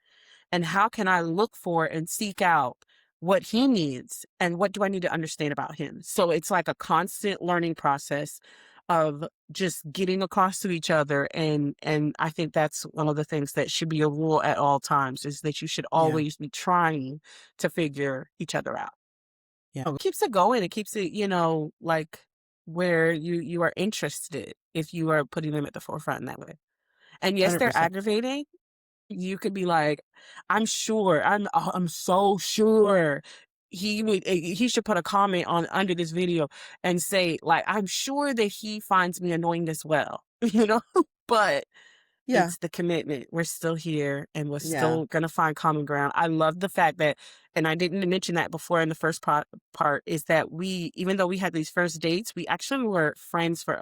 and how can I look for and seek out what he needs, and what do I need to understand about him? So it's like a constant learning process of just getting across to each other, and I think that's one of the things that should be a rule at all times, is that you should Yeah. always be trying to figure each other out. Yeah. Oh, Keeps it going. It keeps it, like, where you are interested if you are putting them at the forefront in that way. And yes, they're 100%. aggravating. You could be like, I'm so sure he should put a comment on under this video and say, like, I'm sure that he finds me annoying as well, but Yeah. it's the commitment. We're still here, and we're Yeah. still gonna find common ground. I love the fact that, and I didn't mention that before in the first part, is that even though we had these first dates, we actually were friends for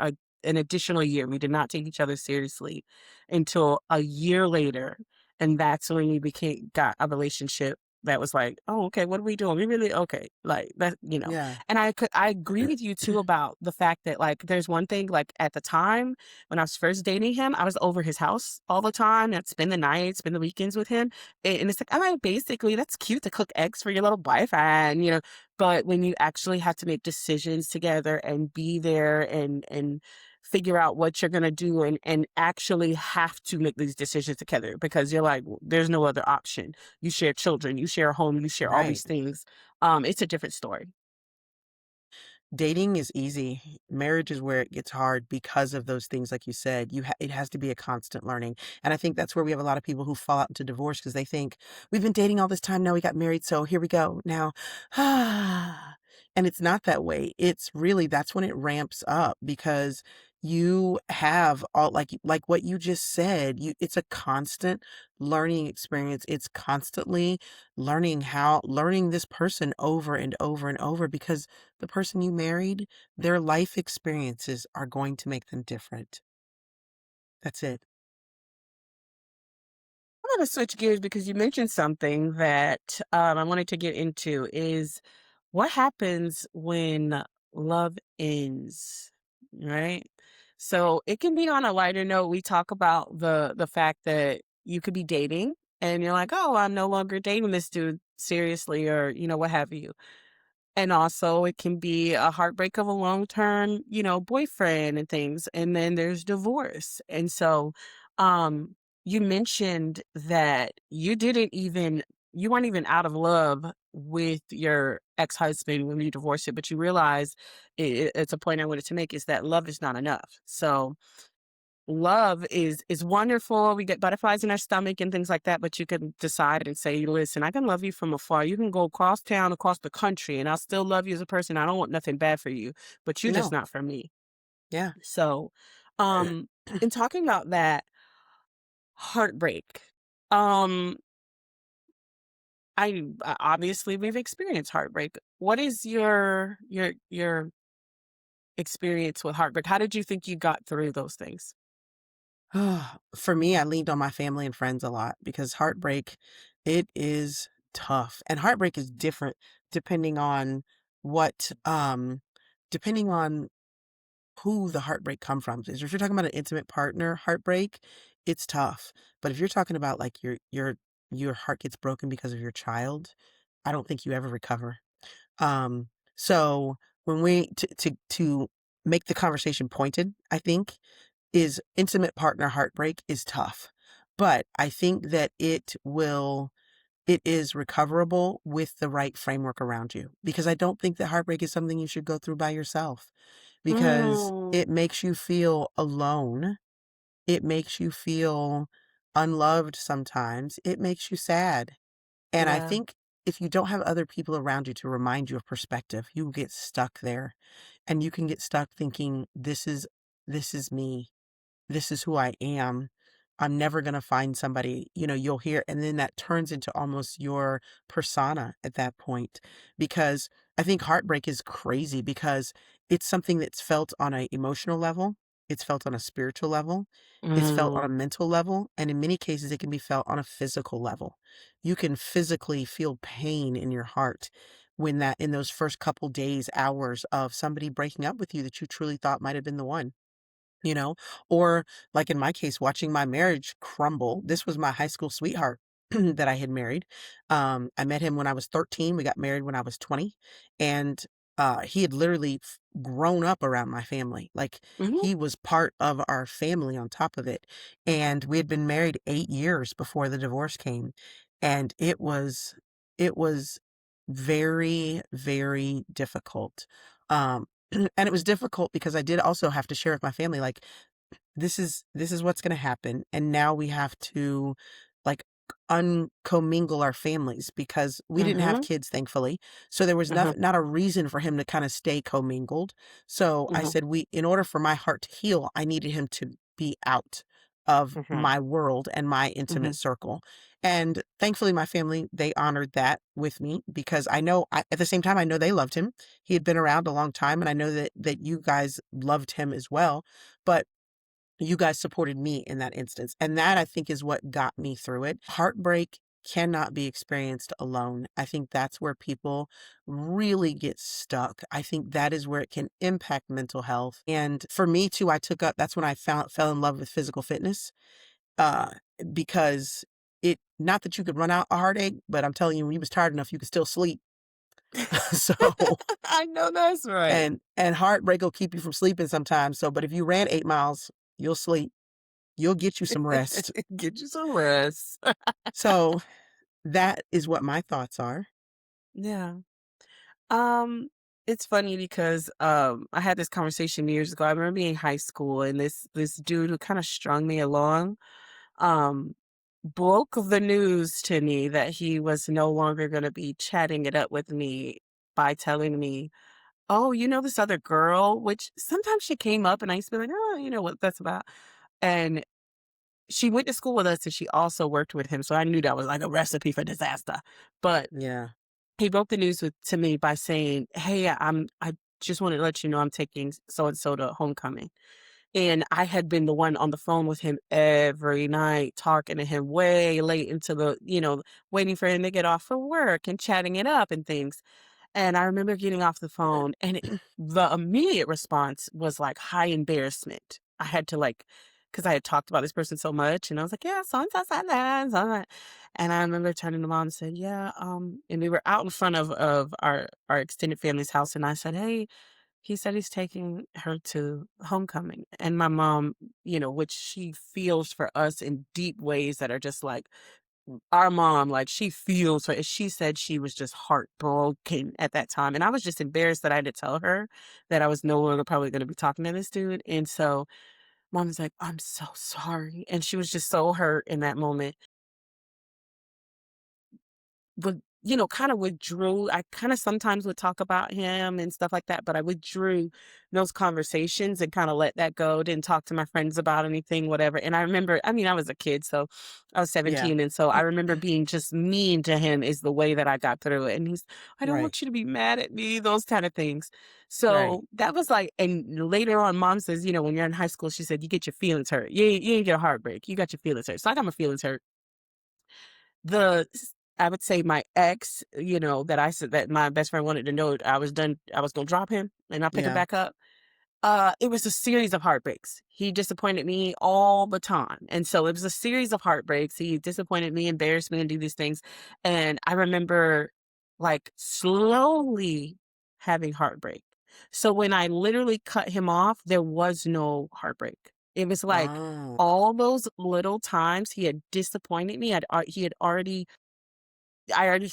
an additional year. We did not take each other seriously until a year later, and that's when we got a relationship that was like, oh, okay, what are we doing? We really okay, like that. Yeah. And I agree with you too about the fact that, like, there's one thing, like, at the time when I was first dating him, I was over his house all the time. I'd spend the night, spend the weekends with him. And it's like, I mean, basically, that's cute to cook eggs for your little boyfriend. But when you actually have to make decisions together and be there and figure out what you're gonna do, and actually have to make these decisions together, because you're like, there's no other option. You share children, you share a home, you share all Right. these things. It's a different story. Dating is easy. Marriage is where it gets hard because of those things, like you said. It has to be a constant learning, and I think that's where we have a lot of people who fall out into divorce because they think we've been dating all this time. Now we got married, so here we go. Now, and it's not that way. It's really that's when it ramps up because you have all like what you just said. It's a constant learning experience. It's constantly learning this person over and over and over because the person you married, their life experiences are going to make them different. That's it. I want to switch gears because you mentioned something that I wanted to get into is what happens when love ends, right? So it can be on a lighter note. We talk about the fact that you could be dating and you're like, oh, I'm no longer dating this dude seriously, or what have you. And also, it can be a heartbreak of a long-term, boyfriend and things, and then there's divorce. And so, you mentioned that you weren't even out of love with your ex-husband when you divorced it, but you realize it's a point I wanted to make is that love is not enough. So love is wonderful. We get butterflies in our stomach and things like that, but you can decide and say, "Listen, I can love you from afar. You can go across town, across the country, and I'll still love you as a person. I don't want nothing bad for you, but you're just No. not for me." Yeah. So, um, in talking about that heartbreak, um, obviously we've experienced heartbreak. What is your experience with heartbreak? How did you think you got through those things? For me, I leaned on my family and friends a lot because heartbreak, it is tough. And heartbreak is different depending on what depending on who the heartbreak come from. If you're talking about an intimate partner heartbreak, it's tough. But if you're talking about like your heart gets broken because of your child, I don't think you ever recover. So when we to make the conversation pointed, I think is intimate partner heartbreak is tough. But I think that it is recoverable with the right framework around you because I don't think that heartbreak is something you should go through by yourself because Mm, it makes you feel alone. It makes you feel unloved sometimes. It makes you sad. And I yeah. think if you don't have other people around you to remind you of perspective, you get stuck there and you can get stuck thinking, this is me. This is who I am. I'm never going to find somebody, you'll hear, and then that turns into almost your persona at that point. Because I think heartbreak is crazy because it's something that's felt on an emotional level, it's felt on a spiritual level, it's felt on a Mm, mental level, and in many cases, it can be felt on a physical level. You can physically feel pain in your heart when that in those first couple days, hours of somebody breaking up with you that you truly thought might have been the one you know? Or like in my case, watching my marriage crumble. This was my high school sweetheart that I had married. I met him when I was 13. We got married when I was 20. And he had literally grown up around my family. Like mhm. he was part of our family on top of it. And we had been married 8 years before the divorce came. And it was very, very difficult. Um, and it was difficult because I did also have to share with my family, like, this is what's gonna happen, and now we have to, like, uncommingle our families because we didn't have Mhm, kids, thankfully, so there was mhm, not a reason for him to kinda stay commingled. So I mhm, said, "We in order for my heart to heal, I needed him to be out of mhm, my world and my mhm, intimate circle." And thankfully, my family, they honored that with me because I know at the same time, I know they loved him. He had been around a long time, and I know that you guys loved him as well, but you guys supported me in that instance, and that I think is what got me through it. Heartbreak cannot be experienced alone. I think that's where people really get stuck. I think that is where it can impact mental health. And for me too, I took up that's when I found fell in love with physical fitness. Uh because it not that you could run out a heartache, but I'm telling you, when you was tired enough, you could still sleep. So I know that's right. and heartbreak will keep you from sleeping sometimes. So but if you ran 8 miles, you'll sleep. You'll get you some rest. Get you some rest. So, that is what my thoughts are. Yeah. Um, It's funny because, I had this conversation years ago. I remember being in high school and this dude who kinda strung me along, um, broke the news to me that he was no longer gonna be chatting it up with me by telling me, "Oh, you know this other girl?" Which sometimes she came up and I used to be like, "Oh, you know what that's about." And she went to school with us and she also worked with him, so I knew that was like a recipe for disaster. But Yeah. he broke the news to me by saying, "Hey, I just wanted to let you know I'm taking so and so to homecoming." And I had been the one on the phone with him every night, talking to him way late into waiting for him to get off from work and chatting it up and things. And I remember getting off the phone and the immediate response was like high embarrassment. I had to because I had talked about this person so much and I was like, yeah, so and so said that, so and that. And I remember turning to mom and said, yeah, and we were out in front of our extended family's house and I said, hey, he said he's taking her to homecoming. And my mom, which she feels for us in deep ways that are just like our mom, like, she feels her she said she was just heartbroken at that time, and I was just embarrassed that I had to tell her that I was no longer probably gonna be talking to this dude, and so mom was like, "I'm so sorry," and she was just so hurt in that moment. But, kinda withdrew. I kinda sometimes would talk about him and stuff like that, but I withdrew those conversations and kinda let that go, didn't talk to my friends about anything, whatever, and I remember I mean, I was a kid, so I was Yeah. 17, and so I remember being just mean to him is the way that I got through it, and he's, "I don't Right. want you to be mad at me," those kinda things. Right. So, that was like and later on, mom says, when you're in high school, she said, "You get your feelings hurt. You ain't get a heartbreak. You got your feelings hurt." So I got my feelings hurt. The s I would say my ex, that I said that my best friend wanted to know I was done I was gonna drop him and not pick him Yeah. back up. It was a series of heartbreaks. He disappointed me all the time, and so it was a series of heartbreaks. He disappointed me, embarrassed me, and do these things, and I remember, like, slowly having heartbreak. So when I literally cut him off, there was no heartbreak. It was like Oh, all those little times he had disappointed me, he had already I already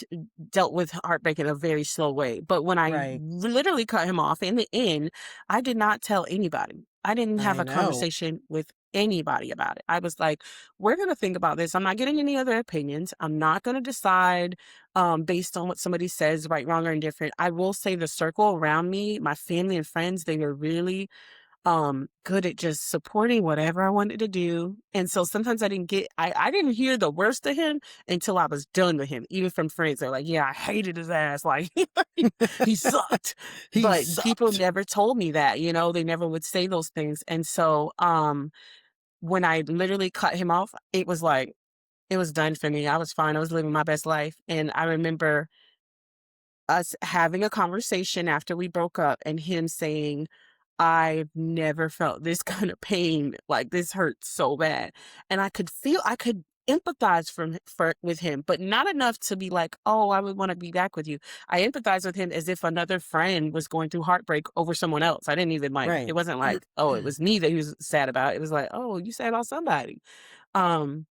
dealt with heartbreak in a very slow way, but when I right. literally cut him off in the end, I did not tell anybody. I didn't have I a know. conversation with anybody about it. I was like, "We're gonna think about this. I'm not getting any other opinions. I'm not gonna decide, based on what somebody says, right, wrong, or indifferent." I will say the circle around me, my family and friends, they were really good at just supporting whatever I wanted to do. And so sometimes I didn't hear the worst of him until I was done with him, even from friends. They're like, yeah, I hated his ass. Like he sucked. He But people sucked. never told me that, they never would say those things. And so when I literally cut him off, it was like it was done for me. I was fine. I was living my best life. And I remember us having a conversation after we broke up and him saying, "I've never felt this kind of pain, like, this hurts so bad." And I could empathize with him, but not enough to be like, "Oh, I would wanna be back with you." I empathize with him as if another friend was going through heartbreak over someone else. I didn't even it Right. wasn't like, "Oh, it was me that he was sad about." It was like, "Oh, you sad about somebody." Um,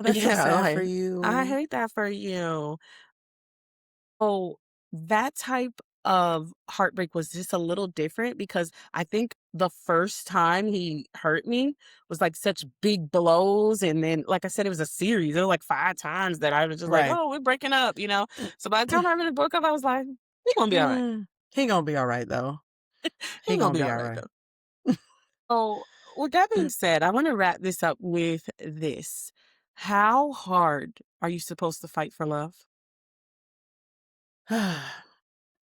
That's so sad for like, "I you. hate that for you." So, that type of heartbreak was just a little different because I think the first time he hurt me was, like, such big blows, and then, like I said, it was a series. There were, like, 5 times that I was just like, Right. "Oh, we're breaking up," you know? So by the time I really broke up, I was like, "We gonna be alright. He gonna be alright, though. He He gonna gonna be be alright, alright. though." So, with that being said, I wanna wrap this up with this. How hard are you supposed to fight for love?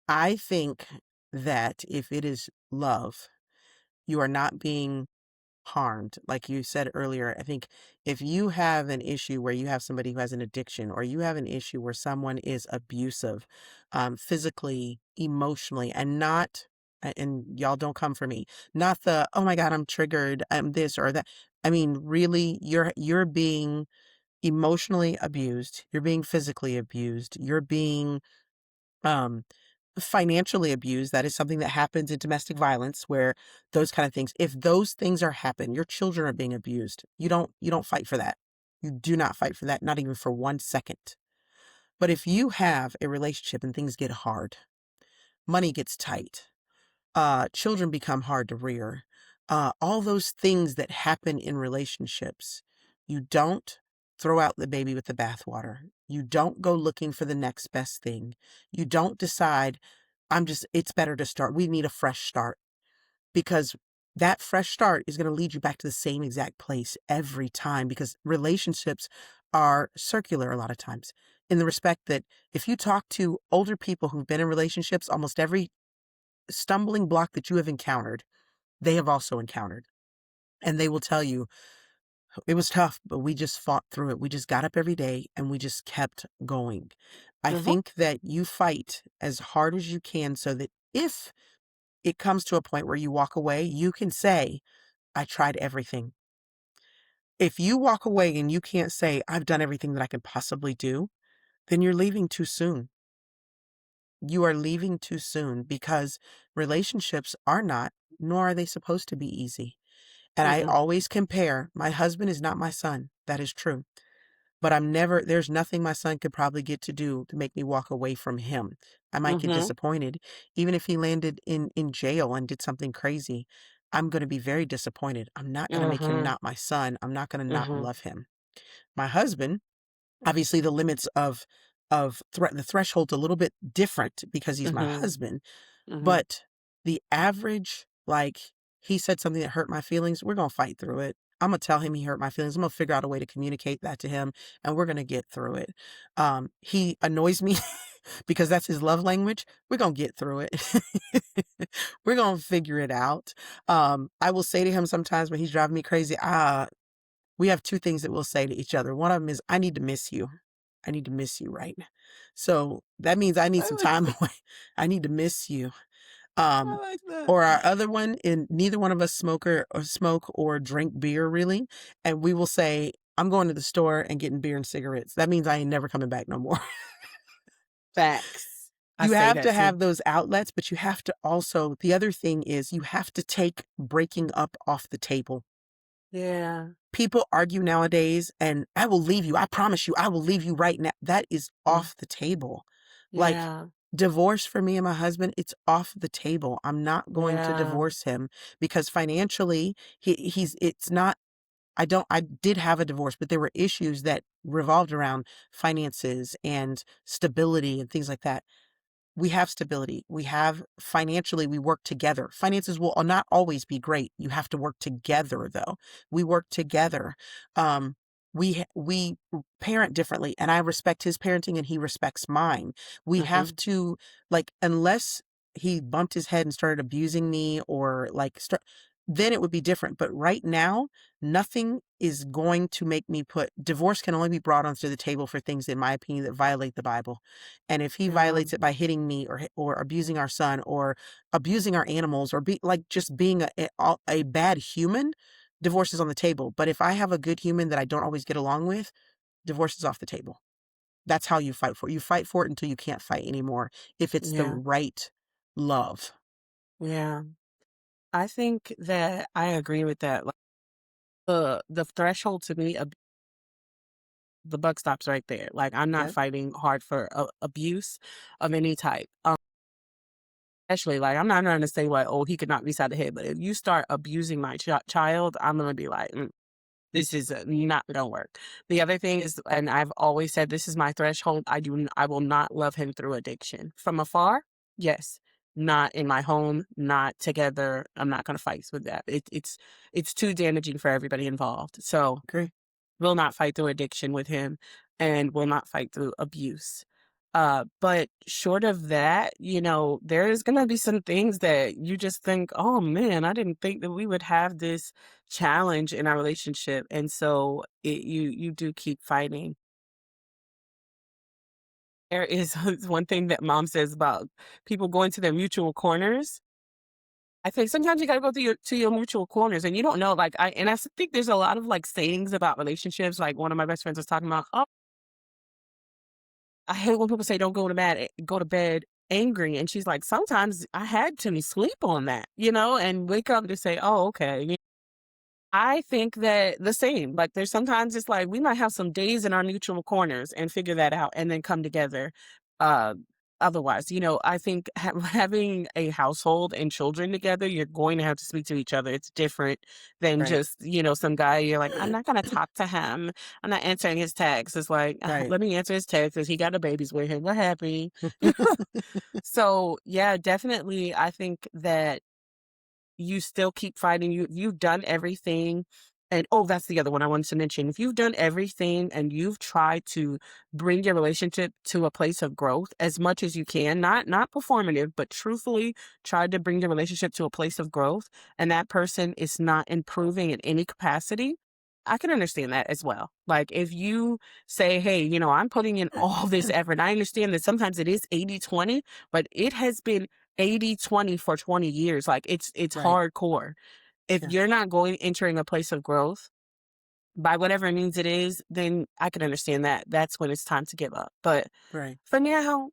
I think that if it is love, you are not being harmed. Like you said earlier, I think if you have an issue where you have somebody who has an addiction, or you have an issue where someone is abusive, physically, emotionally, and not, and y'all don't come for me, not the, oh my God, I'm triggered, I'm this or that. I mean, really, you're being emotionally abused, you're being physically abused, you're being um financially abused. That is something that happens in domestic violence, where those kind of things, if those things are happen, your children are being abused, you don't fight for that. You do not fight for that, not even for 1 second. But if you have a relationship and things get hard, money gets tight, children become hard to rear, all those things that happen in relationships. You don't throw out the baby with the bathwater. You don't go looking for the next best thing. You don't decide, it's better to start. We need a fresh start because that fresh start is going to lead you back to the same exact place every time because relationships are circular a lot of times in the respect that if you talk to older people who've been in relationships, almost every stumbling block that you have encountered, they have also encountered. And they will tell you, it was tough, but we just fought through it. We just got up every day and we just kept going. I Mhm. think that you fight as hard as you can so that if it comes to a point where you walk away, you can say, I tried everything. If you walk away and you can't say, I've done everything that I can possibly do, then you're leaving too soon. You are leaving too soon because relationships are not, nor are they supposed to be easy. And I Mm-mm. always compare, my husband is not my son. That is true. But there's nothing my son could probably get to do to make me walk away from him. I might get Mhm. disappointed. Even if he landed in jail and did something crazy, I'm going to be very disappointed. I'm not going to make him Mhm. not my son. I'm not going to not Mhm. love him. My husband, obviously the limits the threshold's a little bit different because he's my Mhm. husband, Mhm. but the average, like, he said something that hurt my feelings, we're gonna fight through it. Imma tell him he hurt my feelings, I'm gonna figure out a way to communicate that to him, and we're gonna get through it. He annoys me because that's his love language, we're gonna get through it. We're gonna figure it out. I will say to him sometimes when he's driving me crazy, we have 2 things that we'll say to each other. One of them is, "I need to miss you. I need to miss you right now." So, that means I need I some like time that. away. I need to miss you. I Um, like that. or our other one, and neither one of us smoke or drink beer really, and we will say, "I'm going to the store and getting beer and cigarettes." That means I ain't never coming back no more. Facts. I You say have that to too. have those outlets, but you have to also the other thing is you have to take breaking up off the table. Yeah. People argue nowadays and, "I will leave you. I promise you, I will leave you right now." That is Mm. off the table. Like, Yeah. divorce for me and my husband, it's off the table. I'm not going to Yeah. divorce him because financially, he's it's not I did have a divorce, but there were issues that revolved around finances and stability and things like that. We have stability. We have financially, we work together. Finances will not always be great. You have to work together though. We work together. Um, we parent differently and I respect his parenting and he respects mine. We have Mhm. to like unless he bumped his head and started abusing me or like start then it would be different. But right now, nothing is going to make me put divorce can only be brought onto the table for things in my opinion that violate the Bible. And if he Yeah. violates it by hitting me or abusing our son or abusing our animals or just being a bad human, divorce is on the table. But if I have a good human that I don't always get along with, divorce is off the table. That's how you fight for it. You fight for it until you can't fight anymore if it's the Yeah. right love. Yeah. I think that I agree with that. Like the threshold to me, the buck stops right there. Like I'm not Yeah, fighting hard for abuse of any type. Especially like I'm not trying to say what oh he could knock me side the head, but if you start abusing my child, I'm gonna be like, this is not gonna work. The other thing is, and I've always said this is my threshold. I will not love him through addiction from afar. Yes, not in my home, not together. I'm not gonna fight with that. It's too damaging for everybody involved. So agree. will not fight through addiction with him and will not fight through abuse. But short of that, there's gonna be some things that you just think, oh man, I didn't think that we would have this challenge in our relationship. And so you do keep fighting. There is one thing that mom says about people going to their mutual corners. I think sometimes you gotta go to your mutual corners and you don't know, like I think there's a lot of like sayings about relationships. Like one of my best friends was talking about, oh, I hate when people say don't go to bed angry. And she's like, sometimes I had to sleep on that, and wake up to say, oh, okay. I think that the same. Like there's sometimes it's like we might have some days in our mutual corners and figure that out and then come together. Uh otherwise. I think having a household and children together, you're going to have to speak to each other. It's different than Right. just, some guy, you're like, I'm not going to talk to him. I'm not answering his texts. It's like, Right. let me answer his texts because he got the babies with him. We're happy. So, yeah, definitely. I think that you still keep fighting. You've done everything. And oh, that's the other one I wanted to mention. If you've done everything and you've tried to bring your relationship to a place of growth as much as you can, not performative, but truthfully tried to bring your relationship to a place of growth, and that person is not improving in any capacity, I can understand that as well. Like if you say, hey, I'm putting in all this effort. I understand that sometimes it is 80-20, but it has been 80-20 for 20 years. Like it's Right. hardcore. If Yeah. you're not going entering a place of growth by whatever means it is, then I can understand that. That's when it's time to give up. But Right. for now,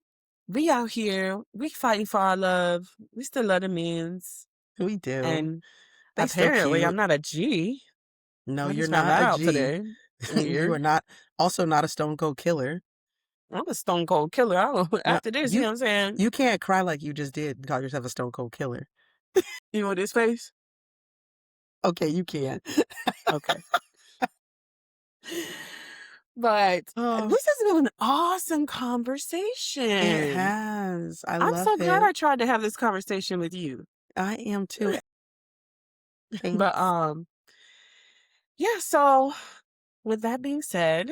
we out here, we fighting for our love. We still love the men's. We do. And They still apparently I'm cute. not a G. No, I you're just found not that a out G. today. You are Weird. not also not a stone cold killer. I'm a stone cold killer. I don't, No, after this, you you know what I'm saying? you can't cry like you just did and call yourself a stone cold killer. You know this face? Okay, you can. Okay. But Oh, this has been an awesome it conversation. has. I I'm love so glad it. I tried to have this conversation with you. I am too. But Thanks. yeah, so with that being said,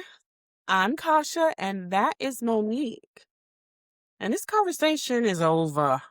I'm Kasha and that is Monique. And this conversation is over.